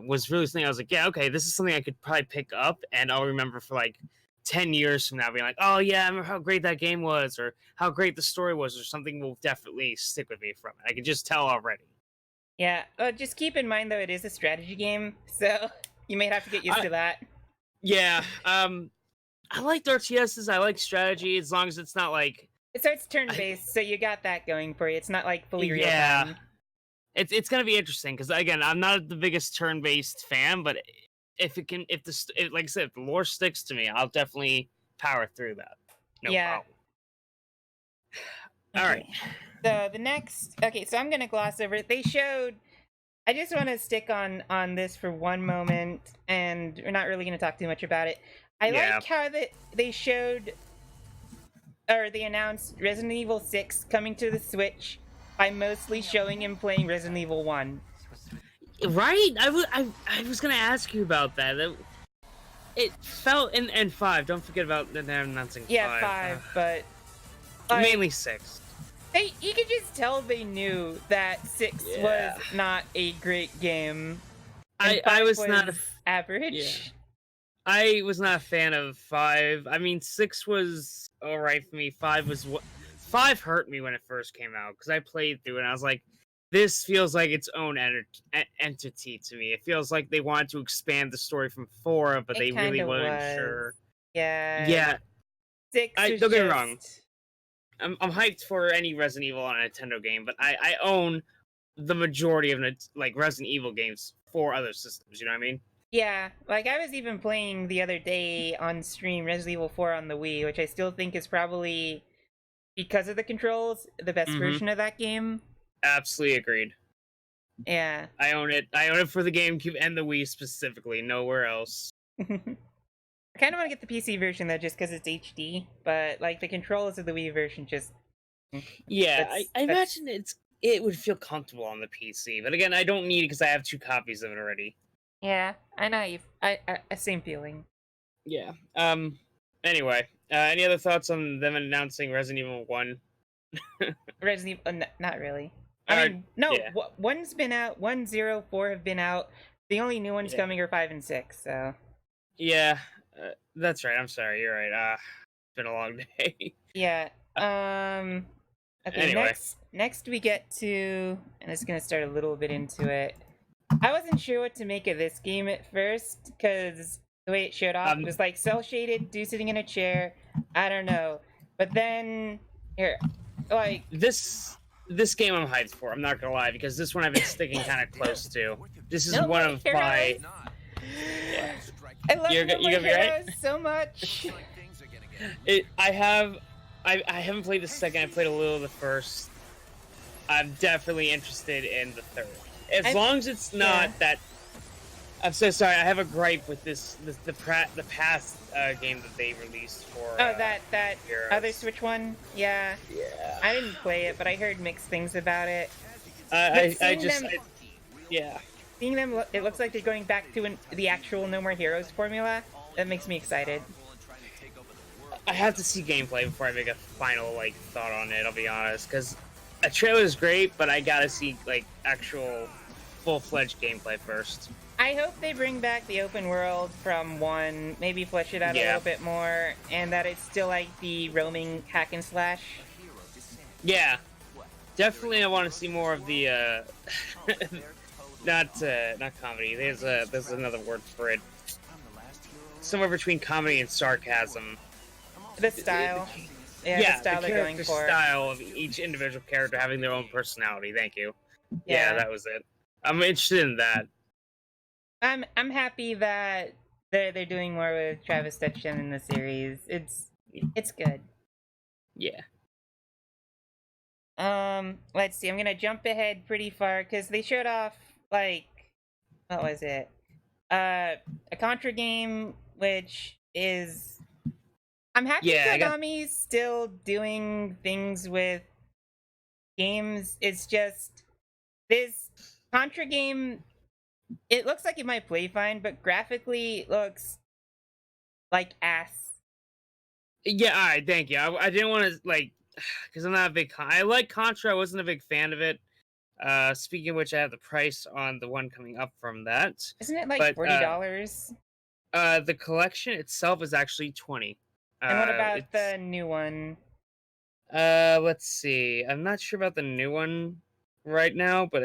was really something I was like, yeah, okay, this is something I could probably pick up, and I'll remember for like 10 years from now, being like, oh yeah, I remember how great that game was, or how great the story was, or something will definitely stick with me from it. I can just tell already. Yeah, just keep in mind though it is a strategy game, so you may have to get used to that. Yeah, I like RTSs. I like strategy as long as it's not like It starts turn-based, so you got that going for you. It's not like fully real Yeah. time. it's gonna be interesting because again, I'm not the biggest turn-based fan, but if like I said, if the lore sticks to me, I'll definitely power through that. No Yeah. problem. All right. So the next, okay, so I'm gonna gloss over it. They showed. I just want to stick on this for one moment, and we're not really gonna talk too much about it. I Yeah. like how they showed, or they announced Resident Evil 6 coming to the Switch by mostly showing him playing Resident Evil 1. Right? I was gonna ask you about that. It felt and 5. Don't forget about them announcing 5. Yeah, 5, but like, Mainly 6. you could just tell they knew that 6 Yeah. was not a great game. I and 5 was not a average. Yeah. I was not a fan of 5. I mean, 6 was alright for me. 5 hurt me when it first came out because I played through it and I was like, this feels like its own entity to me. It feels like they wanted to expand the story from 4, but It they really kinda weren't was. sure. Yeah. Yeah, 6 was don't get me just... wrong. I'm hyped for any Resident Evil on a Nintendo game, but I own the majority of like Resident Evil games for other systems. You know what I mean? Yeah, like I was even playing the other day on stream Resident Evil 4 on the Wii, which I still think is probably, because of the controls, the best Mhm. version of that game. Absolutely agreed. Yeah. I own it. I own it for the GameCube and the Wii specifically. Nowhere else. I kind of want to get the PC version though, just because it's HD. But like the controls of the Wii version, just Yeah, That's- I that's- imagine it would feel comfortable on the PC, but again, I don't need it because I have 2 copies of it already. yeah. I know you. I same feeling. Yeah. Anyway, any other thoughts on them announcing Resident Evil 1? Resident Evil, not really. I Uh, mean, no. yeah. One's been out. 1, 0, 4 have been out. The only new ones Yeah. coming are 5 and 6. So Yeah, that's right. I'm sorry. You're right. It's been a long day. yeah. Okay. Anyway. Next we get to, and it's gonna start a little bit into it. I wasn't sure what to make of this game at first because the way it showed off was like cell shaded, dude sitting in a chair. I don't know, but then here, like This game I'm hyped for. I'm not gonna lie because this one I've been sticking kind of close to. This is No one more of my. heroes. I love You're No More gonna be right? Heroes so much. I haven't played the second. I played a little of the first. I'm definitely interested in the third. As long as it's not that. I'm so sorry. I have a gripe with the past game that they released for. Oh, that Heroes. other Switch one. Yeah. Yeah. I didn't play it, but I heard mixed things about it. I seeing just. them- Yeah. Seeing them, it looks like they're going back to the actual No More Heroes formula. That makes me excited. I have to see gameplay before I make a final thought on it. I'll be honest, because a trailer is great, but I gotta see actual full-fledged gameplay first. I hope they bring back the open world from 1, maybe flesh it out a Yeah. little bit more, and that it's still like the roaming hack and slash. Yeah, definitely. I want to see more of the not comedy. There's another word for it. Somewhere between comedy and sarcasm. The style. Yeah, the style the they're going character for. style of each individual character having their own personality. Thank you. Yeah, that was it. I'm interested in that. I'm happy that they're doing more with Travis Touchdown in the series. It's good. Yeah. Let's see. I'm gonna jump ahead pretty far because they showed off what was it? A Contra game, which is I'm happy Konami's still doing things with games. It's just this Contra game. It looks like it might play fine, but graphically it looks like ass. Yeah, all right, thank you. I didn't want to because I'm not a big. I like Contra. I wasn't a big fan of it. Speaking of which, I have the price on the one coming up from that. Isn't it like But, $40? The collection itself is actually $20. And what about it's- the new one? Let's see. I'm not sure about the new one right now, but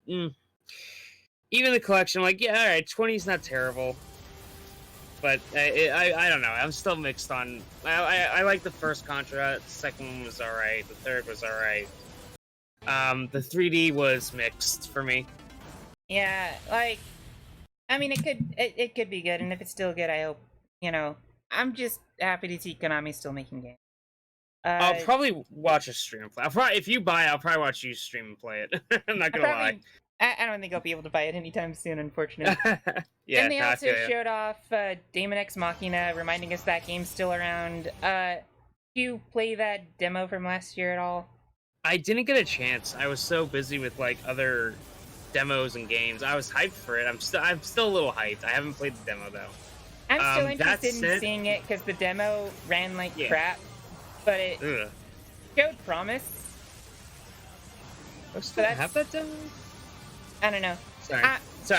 even the collection, all right, 20 is not terrible. But I don't know. I'm still mixed on. I like the first Contra. The second one was all right. The third was all right. The 3D was mixed for me. Yeah, I mean, it could be good, and if it's still good, I hope I'm just happy to see Konami still making games. I'll probably watch a stream and play. If you buy it, I'll probably watch you stream and play it. I'm not gonna lie. I don't think I'll be able to buy it anytime soon, unfortunately. Yeah. And they I also feel ya. showed off Daemon X Machina, reminding us that game's still around. Do you play that demo from last year at all? I didn't get a chance. I was so busy with other demos and games. I was hyped for it. I'm still a little hyped. I haven't played the demo though. I'm still that interested in said- seeing it because the demo ran like Yeah. crap, but it Ugh. showed promise. I still that's- have that demo. I don't know. Sorry.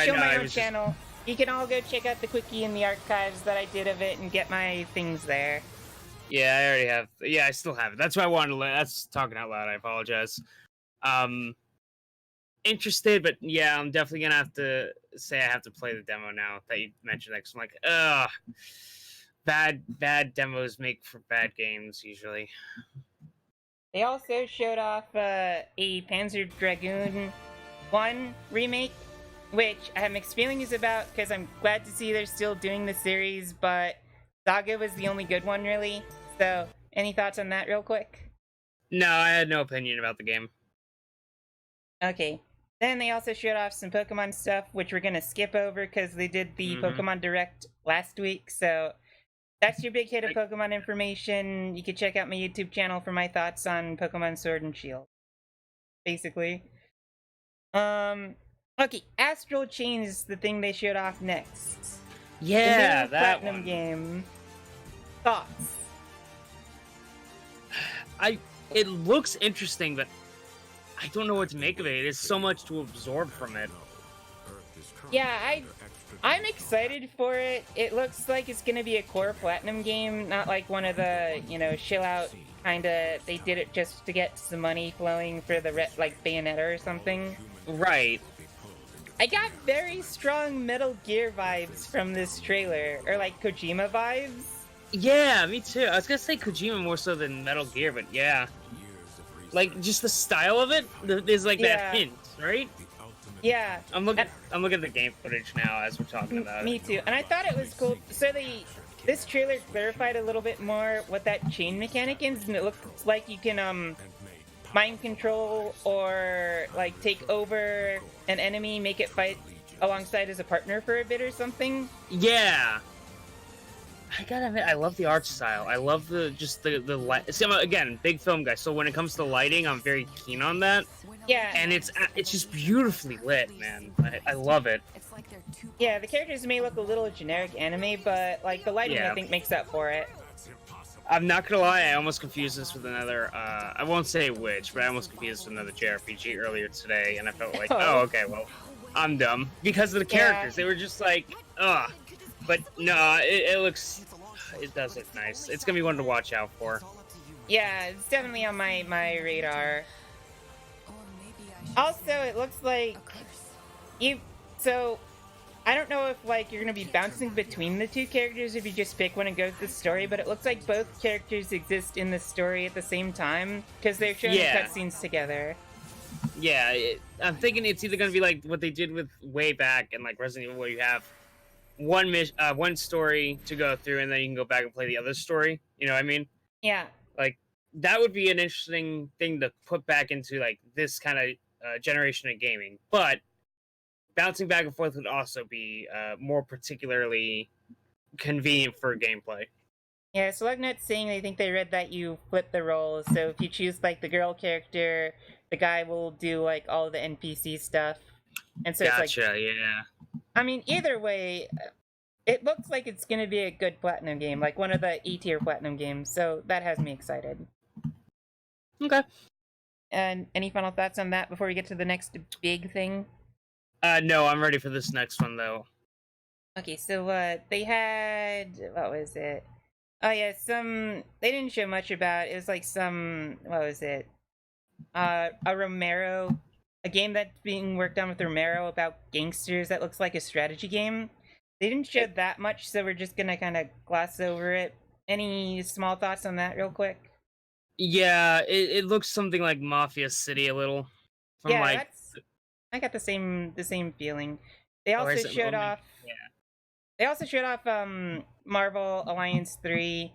Show no, my I own was just- channel. You can all go check out the quickie in the archives that I did of it and get my things there. Yeah, I already have. Yeah, I still have it. That's why I wanted to. That's talking out loud. I apologize. interested, but yeah, I'm definitely gonna have to say I have to play the demo now that you mentioned that. 'Cause I'm like, ugh, bad demos make for bad games usually. They also showed off a Panzer Dragoon 1 remake, which I have mixed feelings about because I'm glad to see they're still doing the series, but Saga was the only good one, really. So, any thoughts on that, real quick? No, I had no opinion about the game. Okay. Then they also showed off some Pokemon stuff, which we're gonna skip over because they did the Pokemon Direct last week. So that's your big hit of Pokemon information. You can check out my YouTube channel for my thoughts on Pokemon Sword and Shield. Basically. Okay, Astral Chain is the thing they showed off next. Yeah, the new that Platinum one. game. Thoughts? It looks interesting, but I don't know what to make of it. There's so much to absorb from it. Yeah, I'm excited for it. It looks like it's gonna be a core Platinum game, not like one of the, chill out kinda, they did it just to get some money flowing for the, like, Bayonetta or something. Right. I got very strong Metal Gear vibes from this trailer, or like Kojima vibes. Yeah, me too. I was gonna say Kojima more so than Metal Gear, but yeah. Like, just the style of it, there's like that hint, right? Yeah. I'm looking at the game footage now as we're talking about it. Me too. And I thought it was cool. So this trailer clarified a little bit more what that chain mechanic is, and it looks like you can mind control or like take over an enemy, make it fight alongside as a partner for a bit or something. Yeah. I gotta admit, I love the art style. I love the light. See, I'm again big film guy, so when it comes to lighting, I'm very keen on that. Yeah. And it's just beautifully lit, man. I love it. Yeah, the characters may look a little generic anime, but like the lighting, Yeah. I think, makes up for it. I'm not gonna lie, I almost confused this with another. I won't say which, but I almost confused this with another JRPG earlier today, and I felt like, oh, okay, well, I'm dumb because of the characters. They were just like, ugh. But no, it does look nice. It's gonna be one to watch out for. Yeah, it's definitely on my radar. Also, it looks like I don't know if like you're gonna be bouncing between the two characters if you just pick one and go through the story, but it looks like both characters exist in the story at the same time because they're showing the cutscenes together. Yeah, I'm thinking it's either gonna be like what they did with way back in like Resident Evil, where you have one story to go through, and then you can go back and play the other story. You know what I mean? Yeah. Like that would be an interesting thing to put back into like this kind of generation of gaming. But bouncing back and forth would also be more particularly convenient for gameplay. Yeah, so Lugnut's saying they think they read that you flip the roles, so if you choose like the girl character, the guy will do like all the NPC stuff. And so Gotcha, it's like, yeah. I mean, either way, it looks like it's gonna be a good Platinum game, like one of the E-tier Platinum games, so that has me excited. Okay. And any final thoughts on that before we get to the next big thing? No, I'm ready for this next one though. Okay, so they had, what was it? Oh yeah, they didn't show much about. It was like what was it? A Romero, a game that's being worked on with Romero about gangsters that looks like a strategy game. They didn't show that much, so we're just gonna kind of gloss over it. Any small thoughts on that real quick? Yeah, it looks something like Mafia City a little. From Yeah, like, I got the same feeling. They also is it showed Roman? off. Yeah. They also showed off Marvel Alliance 3.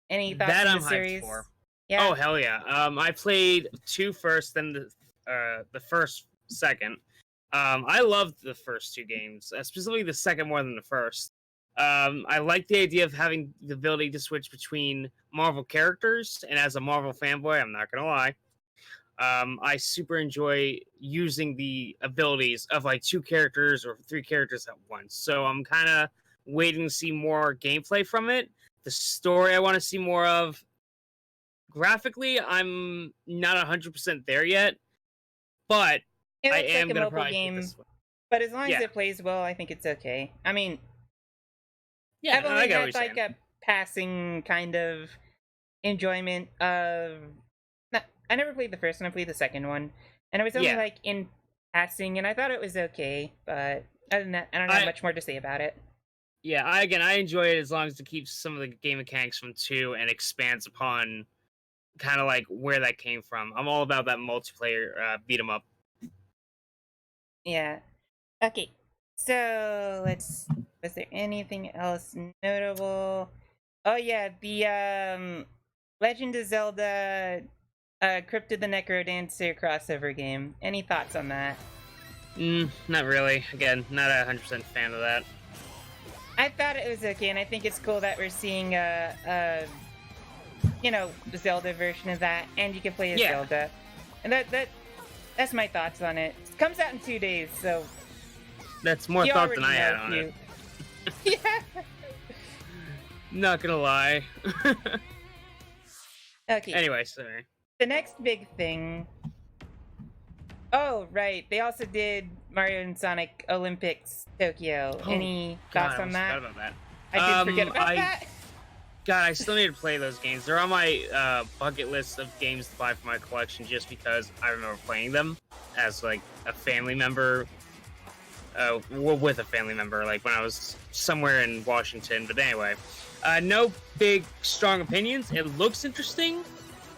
Any thoughts That on I'm the hyped series? for. Yeah. Oh hell yeah! I played 2 first, then the first second. I loved the first 2 games, specifically the second more than the first. I like the idea of having the ability to switch between Marvel characters, and as a Marvel fanboy, I'm not gonna lie, I super enjoy using the abilities of like 2 characters or 3 characters at once. So I'm kind of waiting to see more gameplay from it. The story I want to see more of. Graphically, I'm not 100% there yet, but It I looks am like a gonna mobile probably pick game, this one. but as long as Yeah. it plays well, I think it's okay. I mean, Yeah, I've no, only I get what had you're like saying. a passing kind of enjoyment of. I never played the first one. I played the second one, and I was only Yeah. like in passing, and I thought it was okay, but other than that, I don't have much more to say about it. Yeah, I enjoy it as long as it keeps some of the game mechanics from 2 and expands upon kind of like where that came from. I'm all about that multiplayer beat 'em up. Yeah. Okay. So was there anything else notable? Oh yeah, the Legend of Zelda Crypt of the Necrodancer crossover game. Any thoughts on that? Not really. Again, not 100% fan of that. I thought it was okay, and I think it's cool that we're seeing the Zelda version of that, and you can play as Zelda. And that's my thoughts on it. It comes out in 2 days, so That's more you thought already than I had know on if it. yeah. Not gonna lie. Okay. Anyway, sorry. The next big thing. Oh, right. They also did Mario and Sonic Olympics Tokyo. Oh, Any God, thoughts I on almost that? forgot about that. I did forget about that. God, I still need to play those games. They're on my bucket list of games to buy for my collection just because I remember playing them as like a family member. With a family member, like when I was somewhere in Washington. But anyway, no big strong opinions. It looks interesting.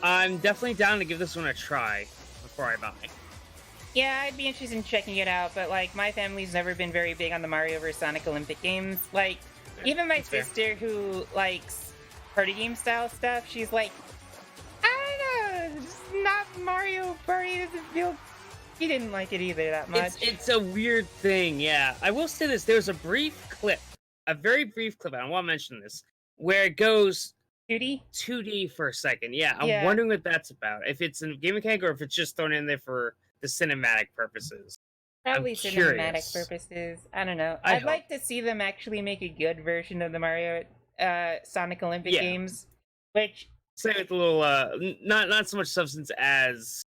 I'm definitely down to give this one a try before I buy. Yeah, I'd be interested in checking it out, but like my family's never been very big on the Mario vs. Sonic Olympic games. Like, even my That's fair. sister who likes party game style stuff, she's like, I don't know, it's not Mario Party doesn't feel. He didn't like it either that much. It's a weird thing, yeah. I will say this: there's a brief clip, a very brief clip. I don't want to mention this, where it goes 2D? 2D for a second. Yeah, I'm Yeah. wondering what that's about. If it's a game mechanic or if it's just thrown in there for the cinematic purposes. Probably I'm cinematic curious. purposes. I don't know. I I'd like to see them actually make a good version of the Mario Sonic Olympic Yeah. games, which Say with a little, not so much substance as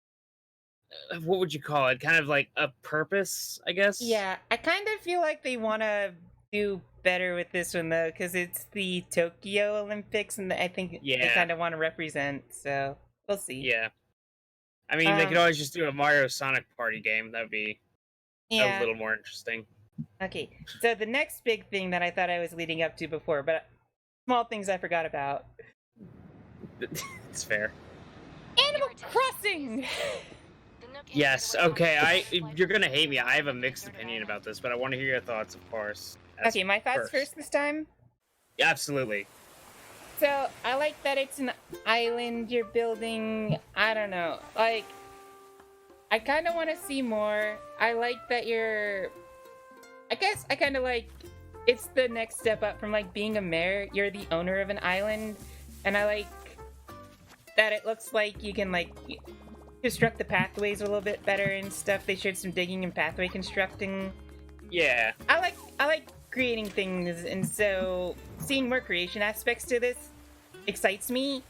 what would you call it? Kind of like a purpose, I guess. yeah, I kind of feel like they want to do better with this one though, because it's the Tokyo Olympics, and I think they Yeah. kind of want to represent. So we'll see. Yeah. I mean, they could always just do a Mario Sonic party game. That would be a little more interesting. Okay, so the next big thing that I thought I was leading up to before, but small things I forgot about. It's fair. Animal Crossing! Yes. Okay. You're gonna hate me. I have a mixed opinion about this, but I want to hear your thoughts, of course. Okay, my thoughts first this time. Yeah, absolutely. So, I like that it's an island you're building. I don't know. Like, I kind of want to see more. I like that I guess I kind of like it's the next step up from like being a mayor. You're the owner of an island. And I like that it looks like you can like construct the pathways a little bit better and stuff. They showed some digging and pathway constructing. Yeah. I like creating things, and so seeing more creation aspects to this excites me.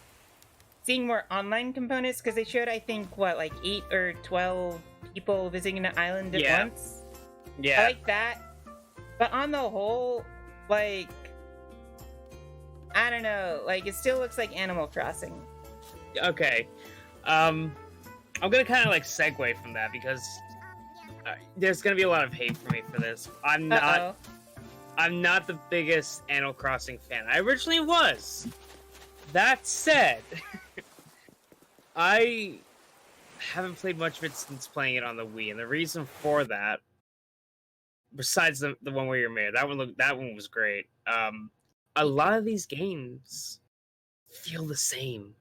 Seeing more online components, because they showed, I think, like 8 or 12 people visiting an island at once. Yeah. I like that. But on the whole, like, I don't know, like, it still looks like Animal Crossing. Okay. I'm gonna kind of like segue from that because there's gonna be a lot of hate for me for this. I'm not the biggest Animal Crossing fan. I originally was. That said, I haven't played much of it since playing it on the Wii, and the reason for that, besides the one where you're married, that one was great. A lot of these games feel the same.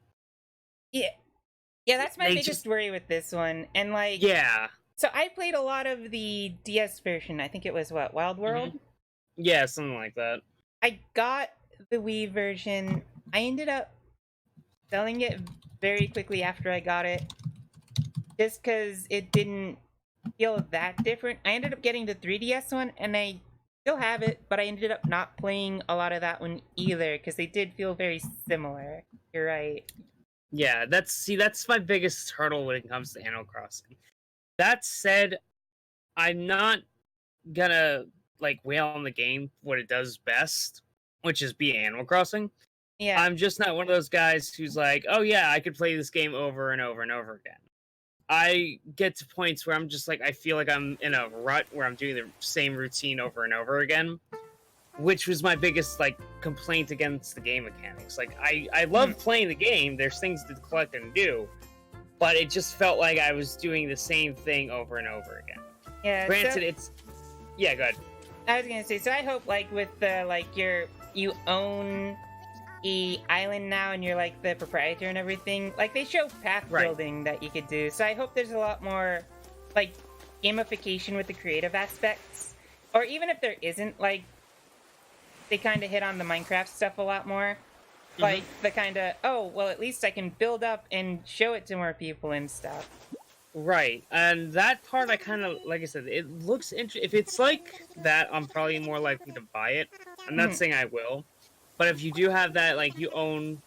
Yeah, that's my They biggest just- worry with this one. And like, Yeah. so I played a lot of the DS version. I think it was Wild World. Yeah, something like that. I got the Wii version. I ended up selling it very quickly after I got it, just because it didn't feel that different. I ended up getting the 3DS one, and I still have it, but I ended up not playing a lot of that one either, because they did feel very similar. You're right. Yeah, that's my biggest hurdle when it comes to Animal Crossing. That said, I'm not gonna like wail on the game for what it does best, which is be Animal Crossing. Yeah. I'm just not one of those guys who's like, oh yeah, I could play this game over and over and over again. I get to points where I'm just like, I feel like I'm in a rut where I'm doing the same routine over and over again, which was my biggest like complaint against the game mechanics. Like I love playing the game. There's things to collect and do, but it just felt like I was doing the same thing over and over again. Yeah. Granted, yeah, go ahead. I was gonna say, so I hope like with the like you own the island now and you're like the proprietor and everything, like they show path building that you could do, so I hope there's a lot more like gamification with the creative aspects, or even if there isn't, like they kind of hit on the Minecraft stuff a lot more, like the kind of, oh well, at least I can build up and show it to more people and stuff. Right, and that part I kind of, like I said, it looks interesting. If it's like that, I'm probably more likely to buy it. I'm not saying I will, but if you do have that, like you own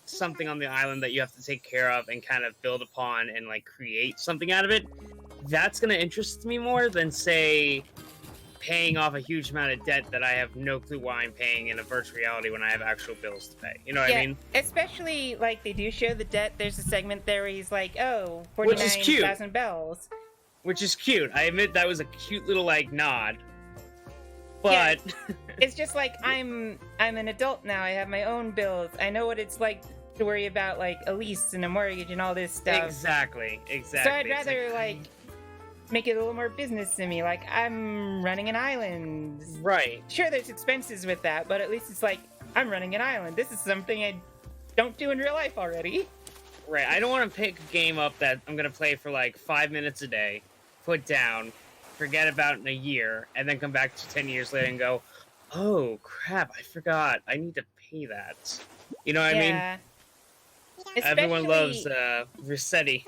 something on the island that you have to take care of and kind of build upon and like create something out of it, that's going to interest me more than, say, paying off a huge amount of debt that I have no clue why I'm paying in a virtual reality when I have actual bills to pay. You know what I mean? Especially, like, they do show the debt. There's a segment there where he's like, oh, Which is cute. 49,000 bells. Which is cute. I admit that was a cute little, like, nod. But... Yeah, it's just like, I'm an adult now. I have my own bills. I know what it's like to worry about, like, a lease and a mortgage and all this stuff. Exactly. So I'd rather, like make it a little more business to me. Like, I'm running an island. Right. Sure, there's expenses with that, but at least it's like, I'm running an island. This is something I don't do in real life already. Right. I don't want to pick a game up that I'm going to play for like 5 minutes a day, put down, forget about in a year, and then come back to 10 years later and go, oh, crap, I forgot. I need to pay that. You know what I mean? Everyone loves Rossetti.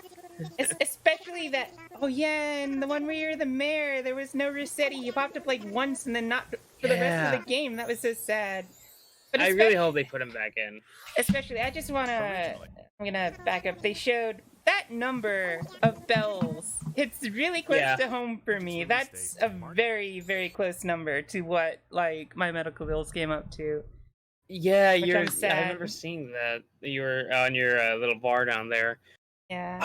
Especially that, oh yeah, and the one where you're the mayor, there was no Rossetti. You popped up like once and then not for the rest of the game. That was so sad. But I really hope they put him back in. Especially, I just want to, I'm gonna back up. They showed that number of bells. It's really close to home for me. That's a very, very close number to what, like, my medical bills came up to. Yeah, I sad. remember seeing that. You were on your little bar down there. Yeah.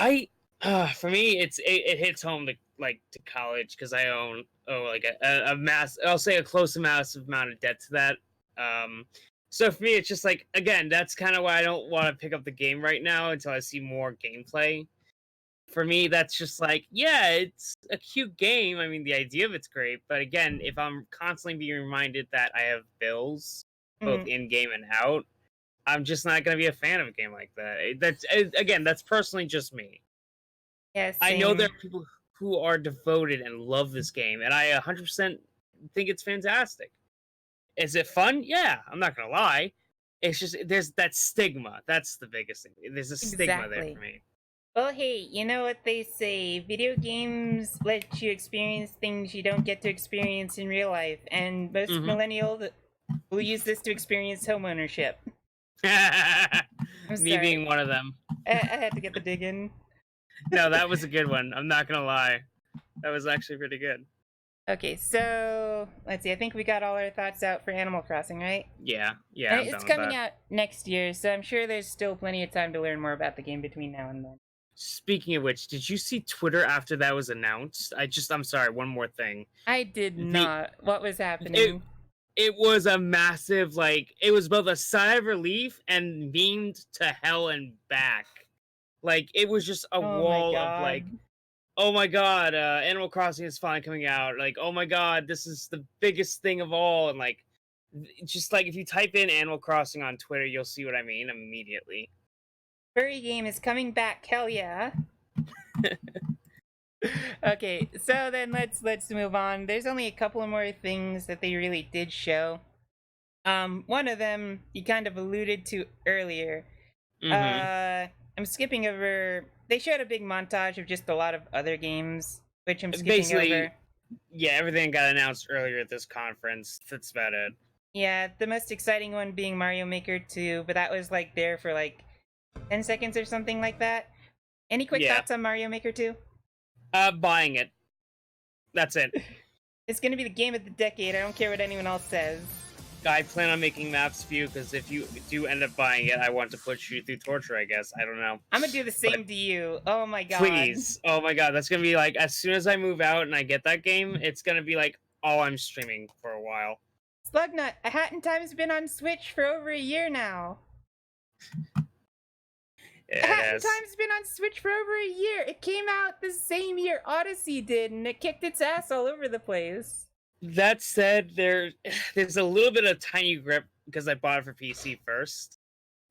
For me, it hits home to college because I own like a mass. I'll say a close to massive amount of debt to that. So for me, it's just like, again, that's kind of why I don't want to pick up the game right now until I see more gameplay. For me, that's just like, yeah, it's a cute game. I mean, the idea of it's great, but again, if I'm constantly being reminded that I have bills, both in game and out, I'm just not going to be a fan of a game like that. That's personally just me. Yeah, I know there are people who are devoted and love this game, and I 100% think it's fantastic. Is it fun? Yeah, I'm not gonna lie. It's just there's that stigma. That's the biggest thing. There's a stigma there for me. Well, hey, you know what they say? Video games let you experience things you don't get to experience in real life, and most millennials will use this to experience homeownership. Me being one of them. I had to get the dig in. No, that was a good one. I'm not gonna lie. That was actually pretty good. Okay, so let's see. I think we got all our thoughts out for Animal Crossing, right? Yeah. It's coming out next year, so I'm sure there's still plenty of time to learn more about the game between now and then. Speaking of which, did you see Twitter after that was announced? I'm sorry, one more thing. I did not. What was happening? It was a massive, like, it was both a sigh of relief and memed to hell and back. Like, it was just a wall of, like, oh my god, Animal Crossing is finally coming out. Like, oh my god, this is the biggest thing of all. And, like, just, like, if you type in Animal Crossing on Twitter, you'll see what I mean immediately. Furry game is coming back, hell yeah. Okay, so then let's move on. There's only a couple of more things that they really did show. One of them you kind of alluded to earlier. I'm skipping over. They showed a big montage of just a lot of other games, which I'm skipping over. Yeah, everything got announced earlier at this conference. That's about it. Yeah, the most exciting one being Mario Maker 2, but that was like there for like 10 seconds or something like that. Any quick thoughts on Mario Maker 2? Buying it. That's it. It's gonna be the game of the decade. I don't care what anyone else says. I plan on making maps for you because if you do end up buying it, I want to put you through torture. I guess I don't know. I'm gonna do the same to you. Oh my god. Please, oh my god, that's gonna be like as soon as I move out and I get that game, it's gonna be like all I'm streaming for a while. Slugnut, A Hat in Time's been on Switch for over a year now. Yeah, A Hat in it is. Time's been on Switch for over a year. It came out the same year Odyssey did, and it kicked its ass all over the place. That said, there's a little bit of tiny grip because I bought it for PC first,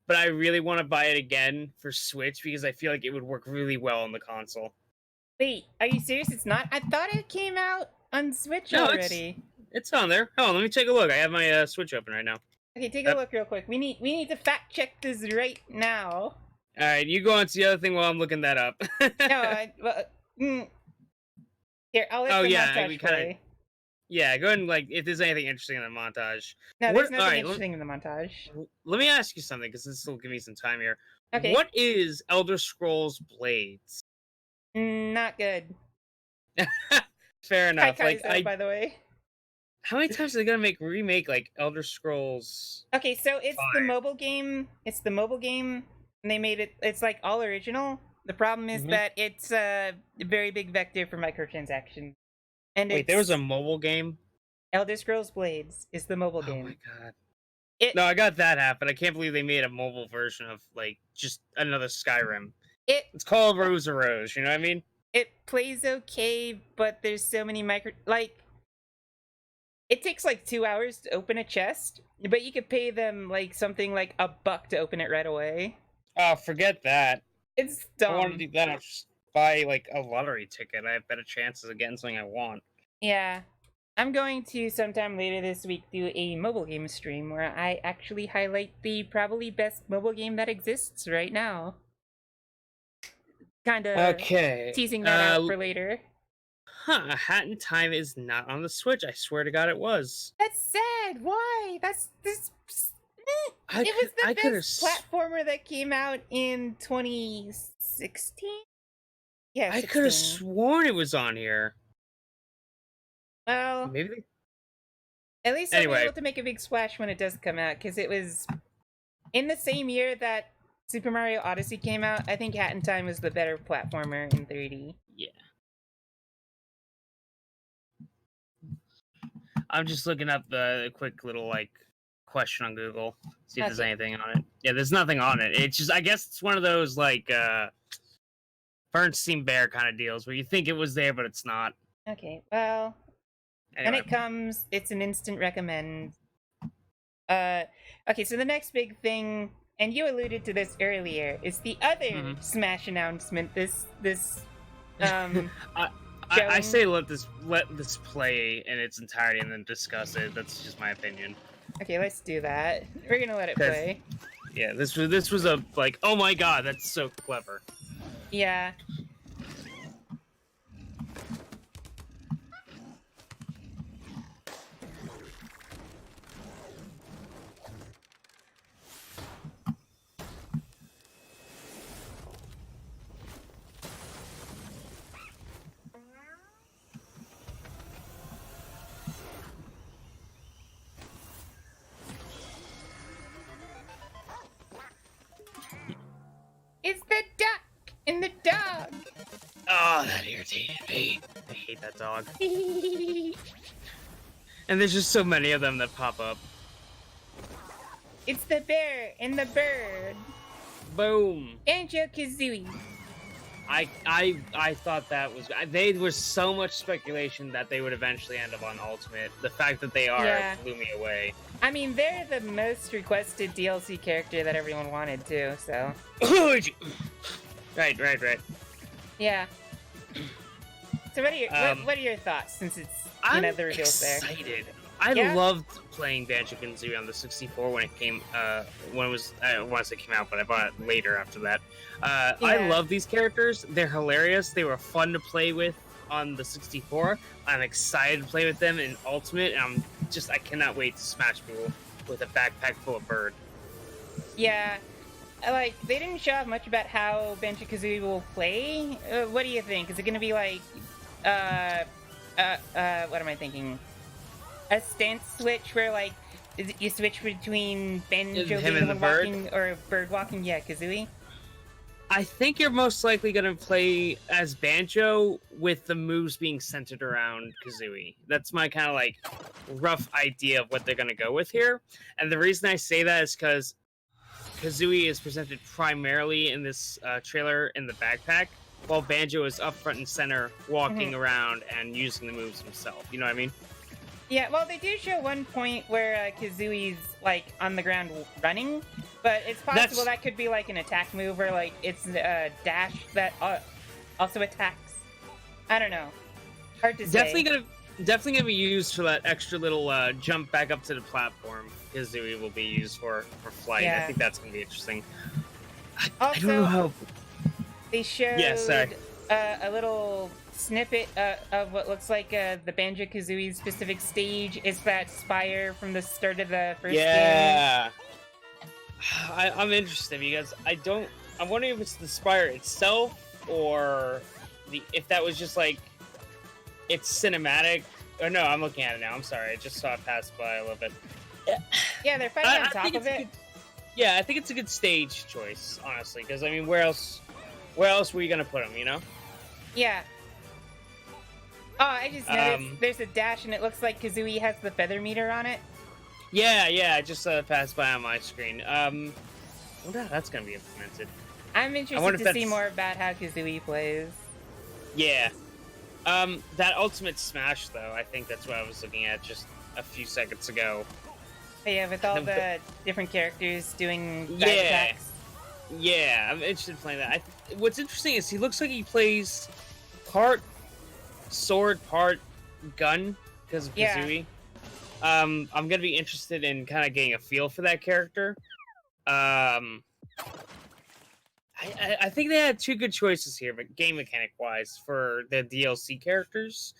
but I really want to buy it again for Switch because I feel like it would work really well on the console. Wait, are you serious? It's not? I thought it came out on Switch No, already. It's on there. Oh, let me take a look. I have my Switch open right now. Okay, take a look real quick. We need to fact check this right now. All right, you go on to the other thing while I'm looking that up. Here, I'll let Oh, the yeah, montage we kinda- play. Yeah, go ahead and like if there's anything interesting in the montage. No, there's nothing alright, interesting in the montage. Let me ask you something because this will give me some time here. Okay. What is Elder Scrolls Blades? Not good. Fair enough. Kaikai's Like, out, by the way. how many times are they gonna remake like Elder Scrolls? Okay, so it's the Fine. mobile game. It's the mobile game, and they made it. It's like all original. The problem is Mhm. that it's a very big vector for microtransactions. And Wait, it's there was a mobile game? Elder Scrolls Blades is the mobile Oh game. my god. It No, I got that half, but I can't believe they made a mobile version of like just another Skyrim. it It's called Rose of Rose, you know what I mean? it plays okay, but there's so many it takes like 2 hours to open a chest, but you could pay them like something like $1 to open it right away. Oh, forget that. It's If I want to dumb. do that, I'll just buy like a lottery ticket. I have better chances of getting something I want. Yeah. I'm going to sometime later this week do a mobile game stream where I actually highlight the probably best mobile game that exists right now. Kind of Okay. teasing that out for later. A Hat in Time is not on the Switch. I swear to God it was. That's sad. Why? That's this. I It was the coulda best platformer that came out in 2016. Yeah, I could have 16. sworn it was on here. Well, Maybe. at least I'll be Anyway. able to make a big splash when it does come out, because it was in the same year that Super Mario Odyssey came out. I think Hat in Time was the better platformer in 3D. Yeah. I'm just looking up the quick little like question on Google, see if there's Okay. anything on it. Yeah, there's nothing on it. It's just I guess it's one of those like Bernstein Bear kind of deals where you think it was there but it's not. Okay, well, Anyway. when it comes, it's an instant recommend. Okay, so the next big thing, and you alluded to this earlier, is the other Mhm. Smash announcement. This I say let this play in its entirety and then discuss it. That's just my opinion. Okay, let's do that. We're gonna let it 'Cause- play. Yeah, this was a like, oh my god, that's so clever. Yeah. It's the duck and the dog. Oh, that irritated me. I hate that dog. And there's just so many of them that pop up. It's the bear and the bird. Boom. Banjo-Kazooie. I thought that was. There was so much speculation that they would eventually end up on Ultimate. The fact that they are Yeah. blew me away. I mean, they're the most requested DLC character that everyone wanted too, so. Right. Yeah. So what are your Um, what are your thoughts since it's I'm the reveals there? excited. I Yeah? loved playing Banjo-Kazooie on the 64 when it came. When it was once it came out, but I bought it later after that. I Yeah. love these characters. They're hilarious. They were fun to play with on the 64. I'm excited to play with them in Ultimate, and I cannot wait to smash people with a backpack full of bird. Yeah. They didn't show off much about how Banjo-Kazooie will play. What do you think? Is it gonna be like, what am I thinking? A stance switch where, like, you switch between Banjo Him being and the bird? walking or bird walking? Yeah, Kazooie. I think you're most likely going to play as Banjo with the moves being centered around Kazooie. That's my kind of like rough idea of what they're going to go with here. And the reason I say that is because Kazooie is presented primarily in this trailer in the backpack, while Banjo is up front and center, walking around and using the moves himself. You know what I mean? Yeah, well, they do show one point where Kazooie's like on the ground running, but it's possible that could be like an attack move or like it's a dash that also attacks. I don't know. Hard to say. Definitely gonna be used for that extra little jump back up to the platform. Kazooie will be used for flight. Yeah. I think that's gonna be interesting. Also, I don't know how. they showed Yeah, sorry. a little snippet of what looks like the Banjo-Kazooie specific stage. It's that spire from the start of the first game. Yeah. I'm interested because I'm wondering if it's the spire itself or if that was just like it's cinematic. Or no, I'm looking at it now. I'm sorry, I just saw it pass by a little bit. Yeah, they're fighting on top of it. Yeah, I think it's a good stage choice, honestly. Because I mean, where else were you gonna put them? You know? Yeah. Oh, I just noticed there's a dash, and it looks like Kazooie has the feather meter on it. Yeah, I just passed by on my screen. I wonder how that's gonna be implemented. I'm interested to see more about how Kazooie plays. Yeah. That Ultimate Smash, though, I think that's what I was looking at just a few seconds ago. Yeah, with all the different characters doing dash attacks. Yeah, I'm interested in playing that. What's interesting is he looks like he plays part sword, part gun because of Kazooie. I'm gonna be interested in kind of getting a feel for that character. I think they had two good choices here, but game mechanic wise for the DLC characters,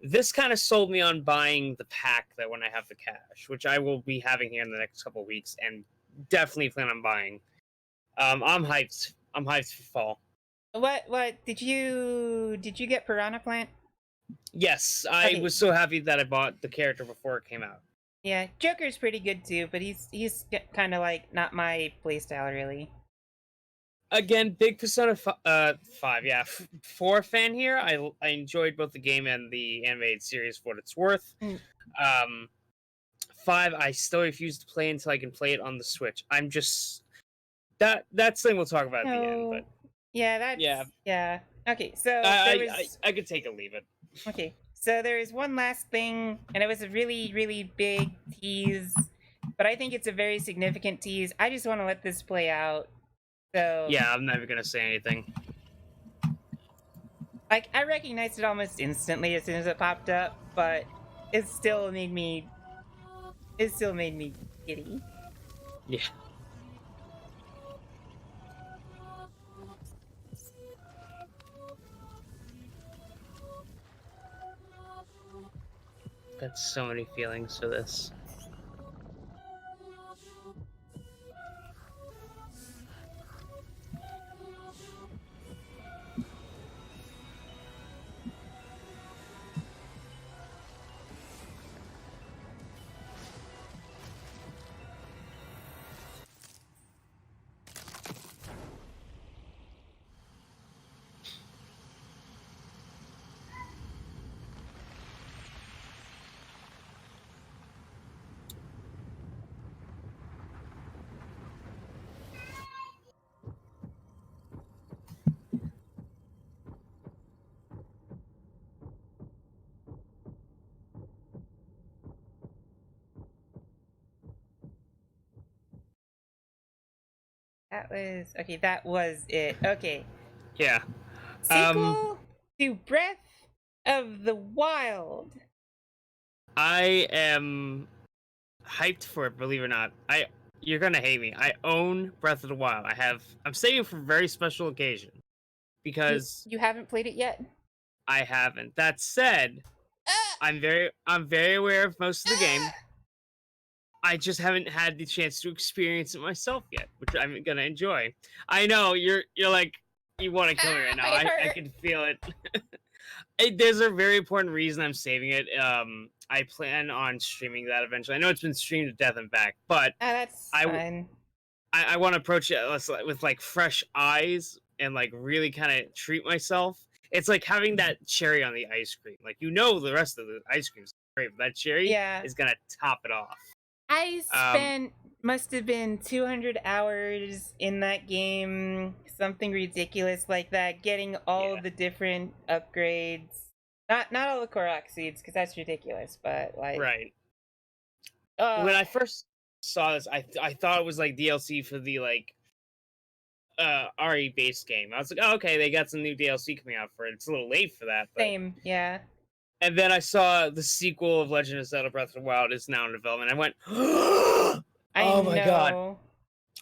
this kind of sold me on buying the pack that when I have the cash, which I will be having here in the next couple of weeks, and definitely plan on buying. I'm hyped. I'm hyped for fall. What did you get Piranha Plant? Yes, I was so happy that I bought the character before it came out. Yeah, Joker's pretty good too, but he's kind of like not my playstyle really. Again, big Persona 4 fan here. I enjoyed both the game and the animated series for what it's worth. 5, I still refuse to play until I can play it on the Switch. I'm just that's something we'll talk about at the end. But yeah. Okay, so I could take or leave it. Okay, so there is one last thing, and it was a really, really big tease, but I think it's a very significant tease. I just want to let this play out. So yeah, I'm never gonna say anything. Like, I recognized it almost instantly as soon as it popped up, but it still made me giddy. Yeah. Got so many feelings for this. That was it. Okay. Yeah. Sequel to Breath of the Wild. I am hyped for it, believe it or not. You're gonna hate me. I own Breath of the Wild. I'm saving for a very special occasion. Because you haven't played it yet? I haven't. That said, I'm very aware of most of the game. I just haven't had the chance to experience it myself yet, which I'm gonna enjoy. I know you're like you want to kill me right now. I can feel it. There's a very important reason I'm saving it. I plan on streaming that eventually. I know it's been streamed to death and back, but That's fine. I want to approach it with like fresh eyes and like really kind of treat myself. It's like having that cherry on the ice cream. Like the rest of the ice cream's great, but that cherry Yeah. is gonna top it off. I spent must have been 200 hours in that game, something ridiculous like that, getting all Yeah. the different upgrades. Not all the Korok seeds, because that's ridiculous, but like Right. When I first saw this, I thought it was like DLC for the like RE based game. I was like, oh, okay, they got some new DLC coming out for it. It's a little late for that. But... same, yeah. And then I saw the sequel of Legend of Zelda Breath of the Wild is now in development. I went, oh my god.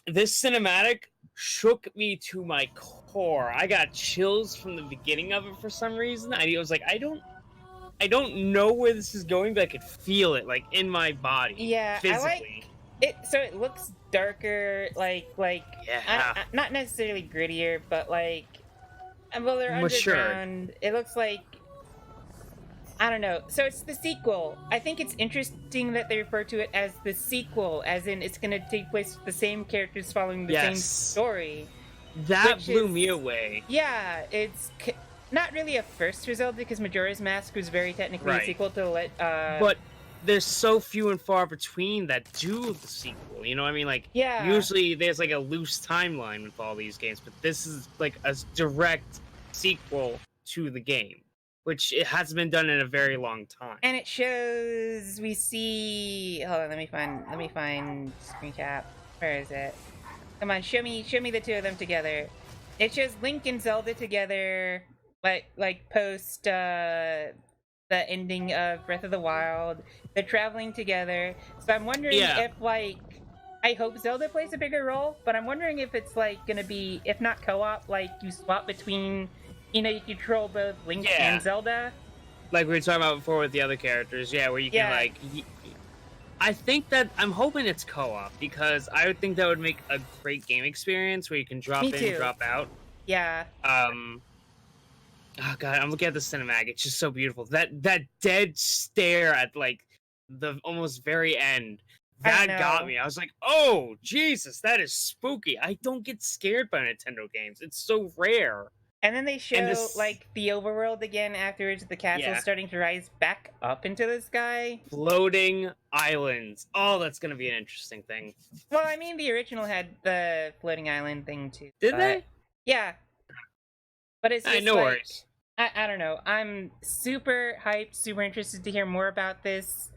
This cinematic shook me to my core. I got chills from the beginning of it for some reason. I was like, I don't know where this is going, but I could feel it like in my body. Yeah, physically. I like it. So it looks darker, like Yeah. not necessarily grittier, but like, well, they're Mature. underground. It looks like, I don't know. So it's the sequel. I think it's interesting that they refer to it as the sequel, as in it's going to take place with the same characters following the same Yes. story. That which blew is- me away. Yeah, it's not really a first result because Majora's Mask was very technically a Right. sequel to But there's so few and far between that do the sequel. You know what I mean? Like, yeah. usually there's like a loose timeline with all these games, but this is like a direct sequel to the game, which it hasn't been done in a very long time. And it shows we see. Hold on, let me find screen cap. Where is it? Come on, show me the two of them together. It shows Link and Zelda together, like post the ending of Breath of the Wild. They're traveling together, so I'm wondering Yeah. if like. I hope Zelda plays a bigger role, but I'm wondering if it's like gonna be, if not co-op, like you swap between, you control both Link Yeah. and Zelda. Like we were talking about before with the other characters, yeah, where you can Yeah. like. I think that I'm hoping it's co-op because I would think that would make a great game experience where you can drop Me in, too. drop out. Yeah. Oh god, I'm looking at the cinematic. It's just so beautiful. That dead stare at like the almost very end. I That got know. me. I was like, oh Jesus, that is spooky. I don't get scared by Nintendo games. It's so rare. And then they show this- like the overworld again afterwards, the castle Yeah. starting to rise back up into the sky. Floating islands. Oh, that's gonna be an interesting thing. Well, I mean, the original had the floating island thing too. Did but- they? Yeah. But it's just No like, worries. I don't know. I'm super hyped, super interested to hear more about this.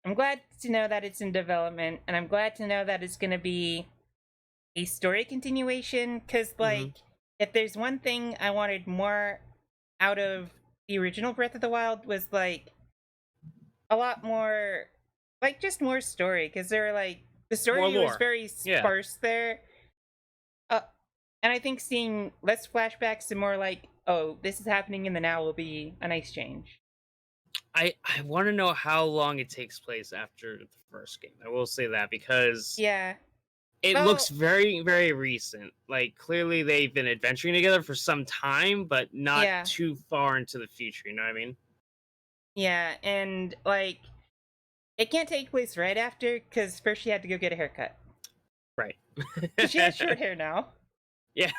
I'm glad to know that it's in development, and I'm glad to know that it's going to be a story continuation, because, like, if there's one thing I wanted more out of the original Breath of the Wild was, like, a lot more, like, just more story, because there were, like, the story More was lore. very Yeah. sparse there. And I think seeing less flashbacks and more like, oh, this is happening in the now will be a nice change. I want to know how long it takes place after the first game. I will say that because Yeah. it Well- looks very, very recent. Like, clearly they've been adventuring together for some time, but not Yeah. too far into the future, you know what I mean? Yeah, and like it can't take place right after because first she had to go get a haircut. Right. She has short hair now. Yeah,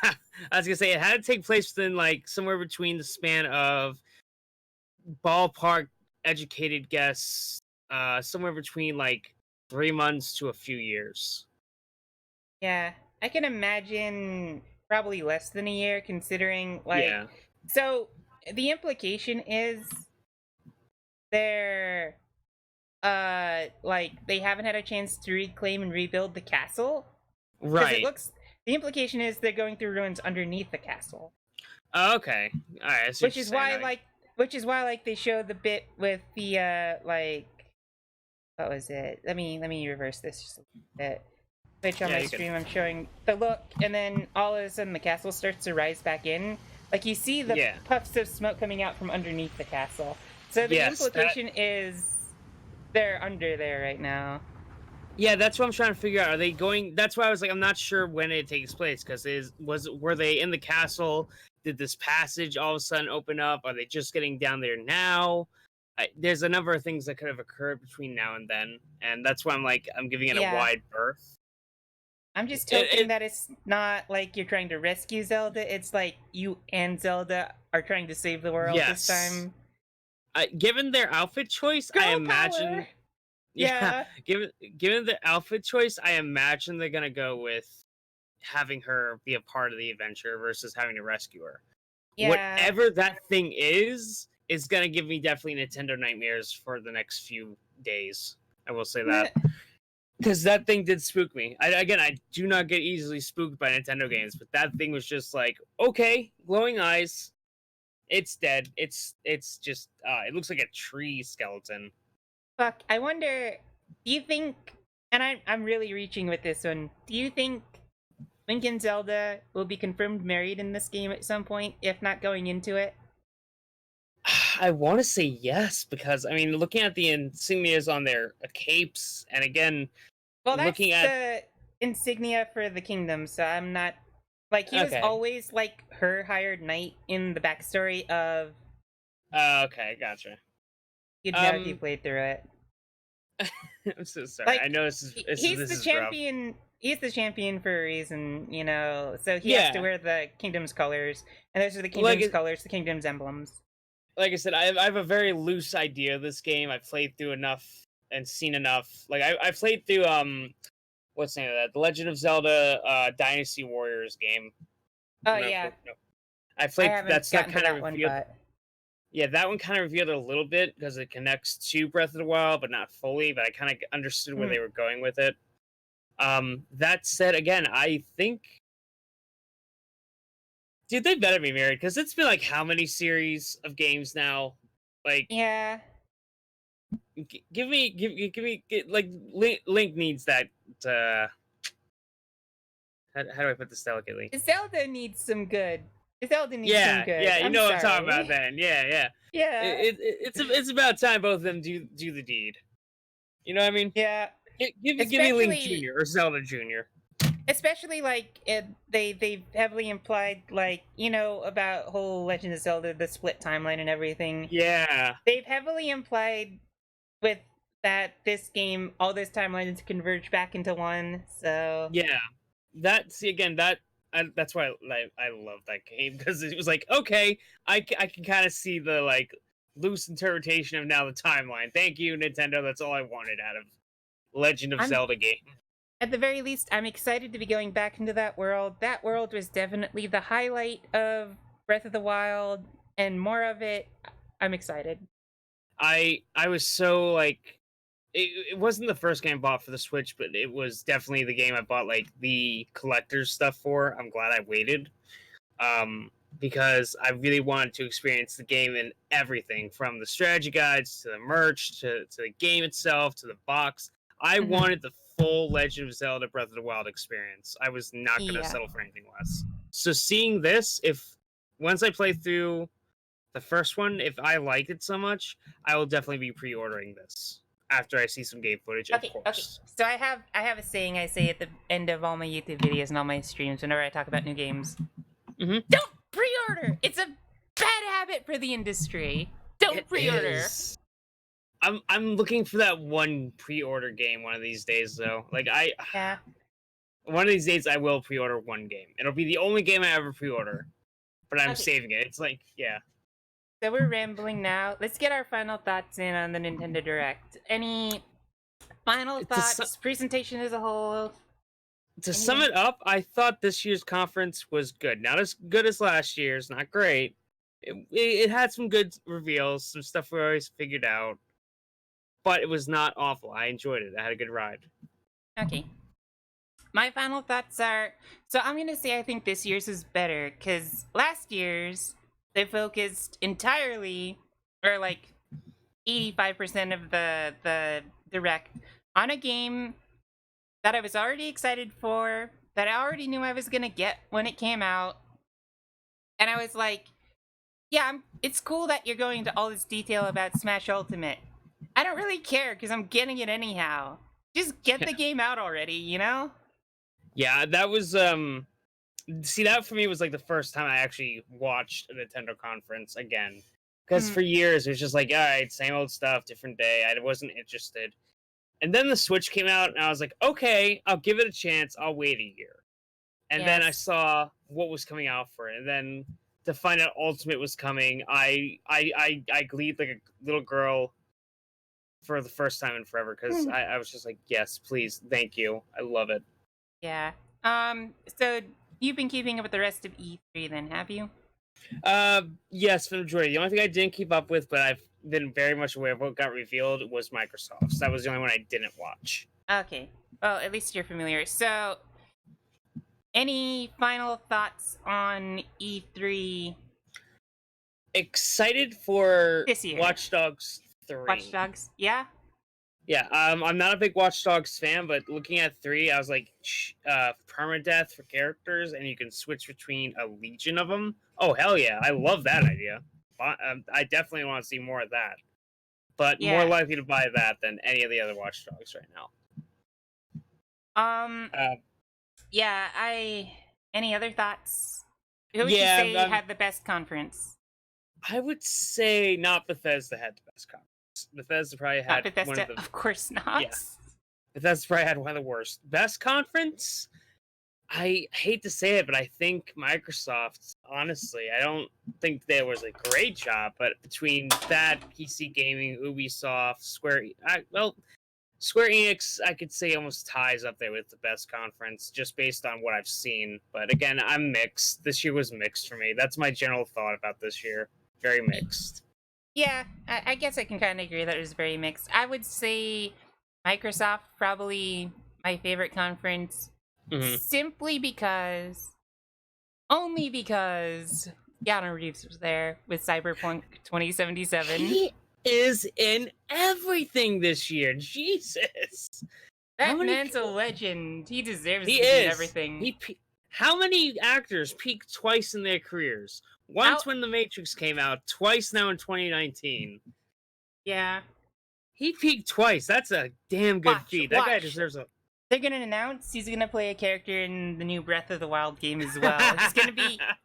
I was gonna say it had to take place within like somewhere between the span of ballpark educated guess, somewhere between like 3 months to a few years. Yeah, I can imagine probably less than a year considering like Yeah. so the implication is they're like they haven't had a chance to reclaim and rebuild the castle. 'Cause Right. It looks. The implication is they're going through ruins underneath the castle, Oh, okay. All right. I see what which you're is saying. why, All right. like, they show the bit with the like, what was it? Let me reverse this just a bit. Which on Yeah, my you can- stream I'm showing the look, and then all of a sudden the castle starts to rise back in. Like you see the Yeah. puffs of smoke coming out from underneath the castle. So the Yes, that- implication is they're under there right now. Yeah, that's what I'm trying to figure out. Are they going? That's why I was like, I'm not sure when it takes place because were they in the castle? Did this passage all of a sudden open up? Are they just getting down there now? there's a number of things that could have occurred between now and then, and that's why I'm giving it Yeah. a wide berth. I'm just It- hoping it- that it's not like you're trying to rescue Zelda. It's like you and Zelda are trying to save the world this Yes. time. Given their outfit choice, I Girl imagine. power! Yeah, Yeah. given the outfit choice, I imagine they're gonna go with having her be a part of the adventure versus having to rescue her. Yeah. Whatever that thing is gonna give me definitely Nintendo nightmares for the next few days. I will say that. Because that thing did spook me. I do not get easily spooked by Nintendo games, but that thing was just like, okay, glowing eyes. It's dead. It's just it looks like a tree skeleton. Fuck, I wonder, do you think, and I'm really reaching with this one, do you think Link and Zelda will be confirmed married in this game at some point, if not going into it? I want to say yes, because I mean, looking at the insignias on their capes, and again, Well, that's looking at the insignia for the kingdom, so I'm not, like, he was Okay. always, like, her hired knight in the backstory of, okay, gotcha. you'd know if you Um, played through it. I'm so sorry. Like, I know this is He's this the is rough. champion. He's the champion for a reason, you know. So he has to Yeah. wear the kingdom's colors, and those are the Like kingdom's it- colors, the kingdom's emblems. Like I said, I have a very loose idea of this game. I've played through enough and seen enough. Like I played through what's the name of that? The Legend of Zelda Dynasty Warriors game. Oh No, yeah, no. I I played haven't that gotten to kind of that one, revealed. but Yeah, that one kind of revealed it a little bit because it connects to Breath of the Wild, but not fully. But I kind of understood where Hmm. they were going with it. That said, again, I think, dude, they better be married because it's been like how many series of games now? Like, yeah, give me, like Link needs that. How do I put this delicately? Zelda needs some good. Zelda needs Yeah, some good. yeah, you I'm know what I'm sorry. talking about then. Yeah, yeah. Yeah, It's about time both of them do the deed. You know what I mean? yeah. Give me Link Especially- Jr. or Zelda Jr. Especially like they heavily implied, like, you know, about whole Legend of Zelda, the split timeline and everything. Yeah. They've heavily implied with that this game, all this timeline is converge back into one. So Yeah. That's why I love that game because it was like, okay, I can kind of see the like loose interpretation of now the timeline. Thank you, Nintendo. That's all I wanted out of Legend of I'm- Zelda game. at the very least, I'm excited to be going back into that world. That world was definitely the highlight of Breath of the Wild, and more of it. I'm excited. I was so like it wasn't the first game I bought for the Switch, but it was definitely the game I bought like the collector's stuff for. I'm glad I waited. Because I really wanted to experience the game in everything from the strategy guides to the merch to the game itself to the box. I Mhm. wanted the full Legend of Zelda Breath of the Wild experience. I was not going to Yeah. settle for anything less. So seeing this, if once I play through the first one, if I liked it so much, I will definitely be pre-ordering this after I see some game footage, Okay, of course. okay. So I have a saying I say at the end of all my YouTube videos and all my streams whenever I talk about new games. Mhm. Don't pre-order. It's a bad habit for the industry. Don't It pre-order. is. I'm looking for that one pre-order game one of these days though. Like Yeah. one of these days I will pre-order one game. It'll be the only game I ever pre-order. But I'm Okay. saving it. It's like, yeah. So we're rambling now. Let's get our final thoughts in on the Nintendo Direct. Any final To su- thoughts? Presentation as a whole. To sum it up, I thought this year's conference was good. Not as good as last year's, not great. It had some good reveals, some stuff we always figured out. But it was not awful. I enjoyed it. I had a good ride. Okay. My final thoughts are, so I'm gonna say I think this year's is better because last year's they focused entirely, or like 85% of the direct on a game that I was already excited for, that I already knew I was gonna get when it came out, and I was like, yeah, it's cool that you're going into all this detail about Smash Ultimate. I don't really care because I'm getting it anyhow. Just get the game out already, you know? Yeah, that was see that for me was like the first time I actually watched a Nintendo conference again. Because for years it was just like, all right, same old stuff, different day. I wasn't interested. And then the Switch came out, and I was like, okay, I'll give it a chance. I'll wait a year. And then I Yes. saw what was coming out for it, and then to find out Ultimate was coming, I gleed like a little girl for the first time in forever because I was just like, yes, please, thank you, I love it. Yeah. So you've been keeping up with the rest of E3 then, have you? Yes, for the majority. The only thing I didn't keep up with, but I've been very much aware of what got revealed, was Microsoft's. That was the only one I didn't watch. Okay. Well, at least you're familiar. So, any final thoughts on E3 Excited for this year? Watch Dogs 3. Watch Dogs? Yeah? Yeah, I'm not a big Watch Dogs fan, but looking at 3, I was like, permadeath for characters, and you can switch between a legion of them. Oh, hell yeah, I love that idea. I definitely want to see more of that. But Yeah. more likely to buy that than any of the other Watch Dogs right now. Yeah, any other thoughts? Who would Yeah, you say had the best conference? I would say not Bethesda had the best conference. Bethesda probably Not had Bethesda? one of the... Of course not. Yeah. Bethesda probably had one of the worst. Best conference? I hate to say it, but I think Microsoft, honestly, I don't think there was a great job, but between that, PC Gaming, Ubisoft, Square Enix, I could say almost ties up there with the best conference, just based on what I've seen. But again, I'm mixed. This year was mixed for me. That's my general thought about this year. Very mixed. Yeah, I guess I can kind of agree that it was very mixed. I would say Microsoft probably my favorite conference, simply because, only because Keanu Reeves was there with Cyberpunk 2077. He is in everything this year. Jesus. That man's a legend. He deserves to He be in is. everything. How many actors peaked twice in their careers? Once when The Matrix came out, twice now in 2019. Yeah. He peaked twice. That's a damn good feat. That guy deserves a... They're gonna announce he's gonna play a character in the new Breath of the Wild game as well.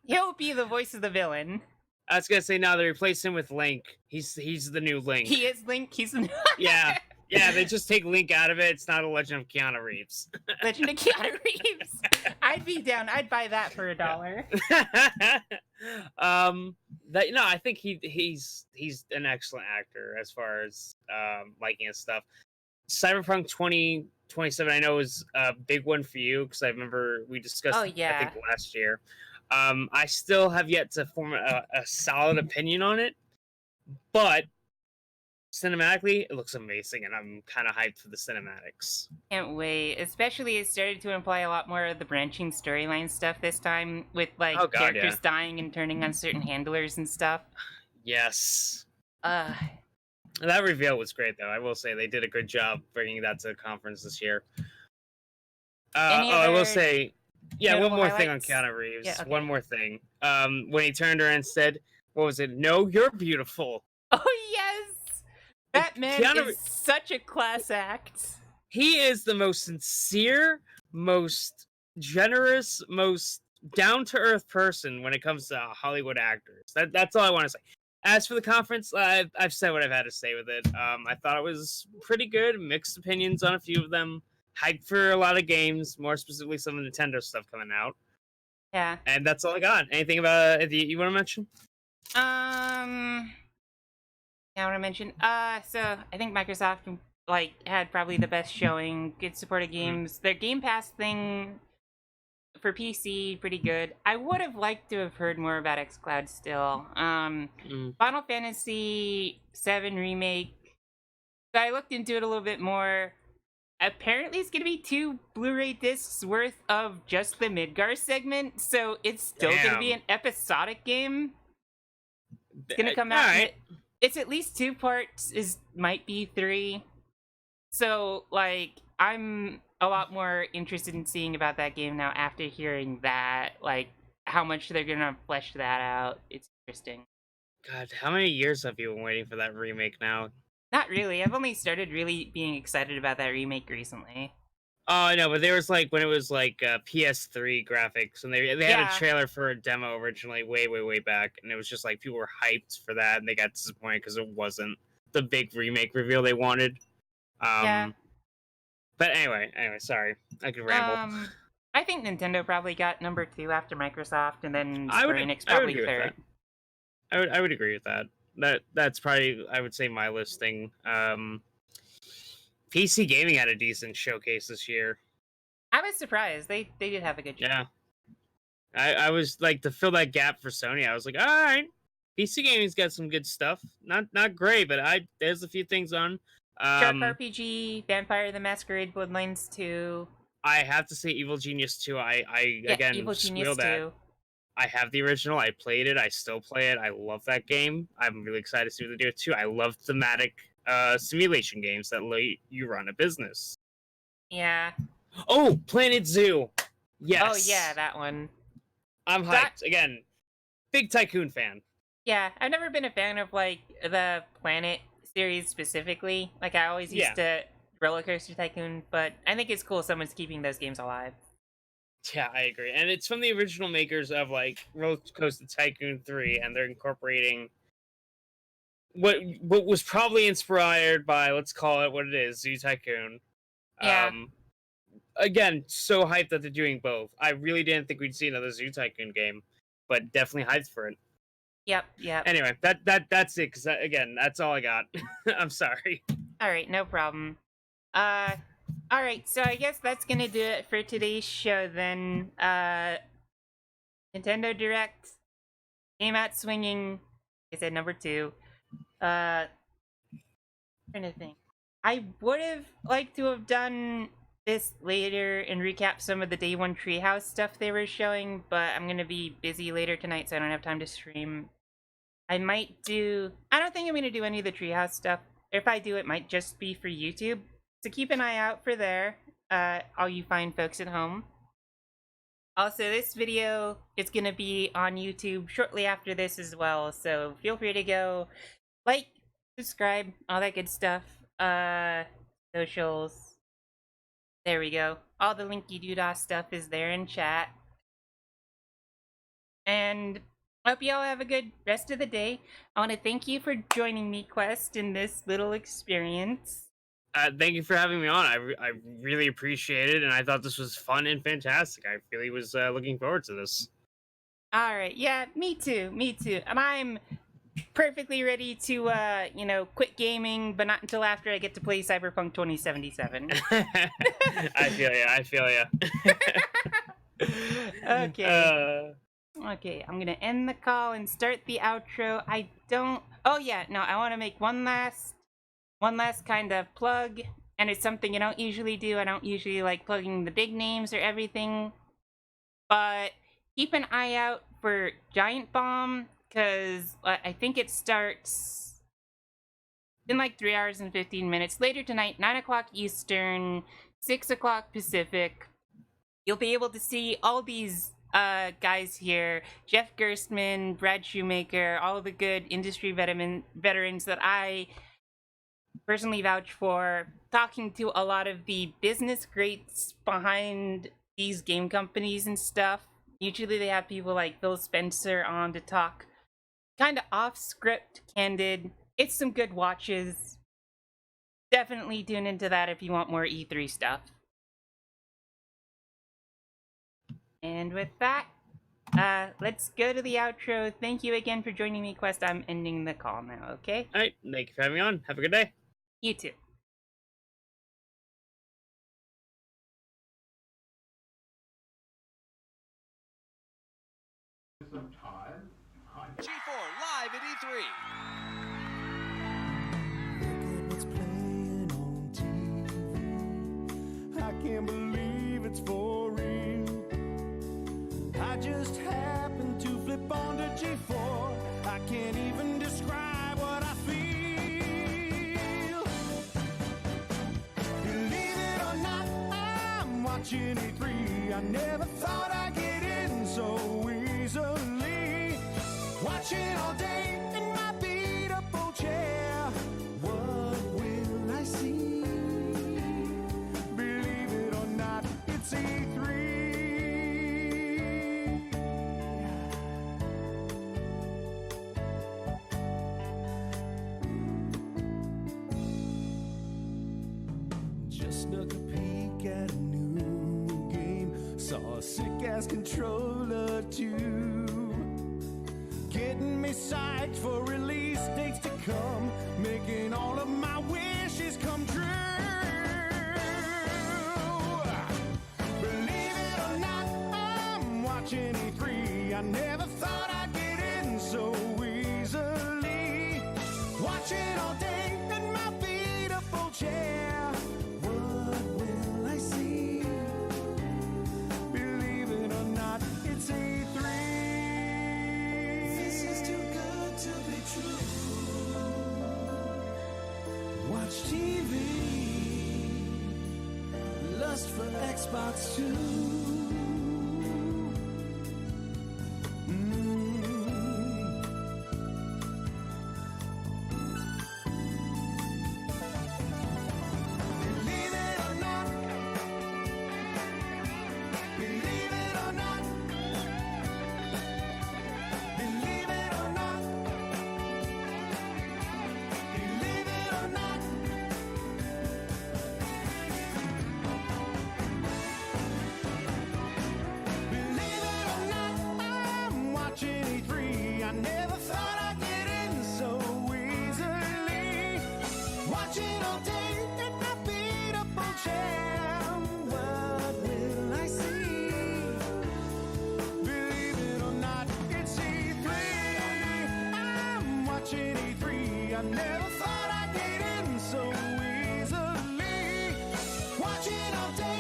He'll be the voice of the villain. I was gonna say, now they replace him with Link. He's the new Link. He is Link. He's the new... Yeah, they just take Link out of it. It's not a Legend of Keanu Reeves. Legend of Keanu Reeves. I'd be down. I'd buy that for $1. I think he's an excellent actor as far as liking his stuff. Cyberpunk 2027, I know, is a big one for you because I remember we discussed it, I think, last year. I still have yet to form a solid opinion on it, but cinematically, it looks amazing, and I'm kind of hyped for the cinematics. Can't wait. Especially it started to imply a lot more of the branching storyline stuff this time, with like characters dying and turning on certain handlers and stuff. Yes. That reveal was great, though. I will say they did a good job bringing that to the conference this year. I will say, one more thing on Keanu Reeves. Yeah, okay. One more thing. When he turned around and said, what was it? No, you're beautiful. Oh, yes! That man is such a class act. He is the most sincere, most generous, most down-to-earth person when it comes to Hollywood actors. That's all I want to say. As for the conference, I've said what I've had to say with it. I thought it was pretty good. Mixed opinions on a few of them. Hyped for a lot of games, more specifically some of the Nintendo stuff coming out. Yeah. And that's all I got. Anything about it you want to mention? I want to mention. So I think Microsoft had probably the best showing. Good supported games. Their Game Pass thing for PC, pretty good. I would have liked to have heard more about xCloud still. Final Fantasy VII Remake. So I looked into it a little bit more. Apparently, it's gonna be 2 Blu-ray discs worth of just the Midgar segment. So it's still gonna be an episodic game. It's gonna come out. Right. It's at least 2 parts. Might be 3. So I'm a lot more interested in seeing about that game now after hearing that. How much they're gonna flesh that out. It's interesting. God, how many years have you been waiting for that remake now? Not really. I've only started really being excited about that remake recently. Oh, I know, but there was like when it was like PS3 graphics, and they had Yeah. a trailer for a demo originally, way back, and it was just like people were hyped for that, and they got disappointed because it wasn't the big remake reveal they wanted. Yeah. But anyway, sorry, I could ramble. I think Nintendo probably got number 2 after Microsoft, and then I Square would Enix I would probably agree with third. that. I would agree with that. That's probably, I would say, my listing. PC gaming had a decent showcase this year. I was surprised. They did have a good show. Yeah. I was like, to fill that gap for Sony, I was like, all right, PC gaming's got some good stuff. Not great, but there's a few things on. Shark RPG, Vampire the Masquerade Bloodlines 2. I have to say, Evil Genius 2. Again, Evil Genius squeal that. 2. I have the original. I played it. I still play it. I love that game. I'm really excited to see what they do too. I love thematic simulation games that let you run a business. Yeah. Oh, Planet Zoo. Yes. Oh yeah, that one. I'm hyped. Again, big Tycoon fan. Yeah, I've never been a fan of like the Planet series specifically. Like I always used to Roller Coaster Tycoon, but I think it's cool someone's keeping those games alive. Yeah, I agree. And it's from the original makers of like Roller Coaster Tycoon 3, and they're incorporating what was probably inspired by, let's call it what it is, Zoo Tycoon. Yeah. Again, so hyped that they're doing both. I really didn't think we'd see another Zoo Tycoon game, but definitely hyped for it. Yep. Anyway, that's it. Because again, that's all I got. I'm sorry. All right, no problem. All right, so I guess that's gonna do it for today's show then. Nintendo Direct came out swinging. I said number 2. Trying to think. I would have liked to have done this later and recap some of the Day 1 Treehouse stuff they were showing, but I'm gonna be busy later tonight, so I don't have time to stream. I don't think I'm gonna do any of the Treehouse stuff. If I do, it might just be for YouTube. So keep an eye out for there, all you fine folks at home. Also, this video is going to be on YouTube shortly after this as well, so feel free to go like, subscribe, all that good stuff. Socials. There we go. All the linky doodah stuff is there in chat. And I hope you all have a good rest of the day. I want to thank you for joining me, Quest, in this little experience. Thank you for having me on. I really appreciate it, and I thought this was fun and fantastic. I really was looking forward to this. All right, yeah, me too. And I'm perfectly ready to, quit gaming, but not until after I get to play Cyberpunk 2077. I feel ya. Okay. Okay, I'm gonna end the call and start the outro. I want to make one last kind of plug, and it's something I don't usually do. I don't usually like plugging the big names or everything, but keep an eye out for Giant Bomb, because I think it starts in like 3 hours and 15 minutes later tonight, 9 o'clock Eastern, 6 o'clock Pacific. You'll be able to see all these guys here, Jeff Gerstmann, Brad Shoemaker, all the good industry veterans that I personally vouch for, talking to a lot of the business greats behind these game companies and stuff. Usually they have people like Phil Spencer on to talk kind of off script, candid. It's some good watches. Definitely tune into that if you want more E3 stuff. And with that, let's go to the outro. Thank you again for joining me, Quest. I'm ending the call now, okay? All right, thank you for having me on. Have a good day. You too. Some time. G4 live at E3. Look at what's playing on TV. I can't believe it's for real. I just happened to flip on to G4. I can't even describe what I feel. Believe it or not, I'm watching E3. I never thought I'd get in so easily. Watching all day in my beat-up old chair. What will I see? Believe it or not. Just snuck a peek at a new game. Saw a sick ass controller too. Getting me psyched for release dates to come. Making all of my wishes come true. Believe it or not, I'm watching E3. I never thought I'd get in so easily. Watching all day in my beautiful chair. What will I see? Believe it or not, it's E3. This is too good to be true. Watch TV. Lust for Xbox 2. Believe it or not. Believe it or not. Believe it or not. Believe it or not. Believe it or not, I'm watching E3. I never thought I'd get in so easily. Watching all day in my beautiful chair. What will I see? Believe it or not, it's E3. I'm watching E3. I never thought I'd get in so easily. Watching all day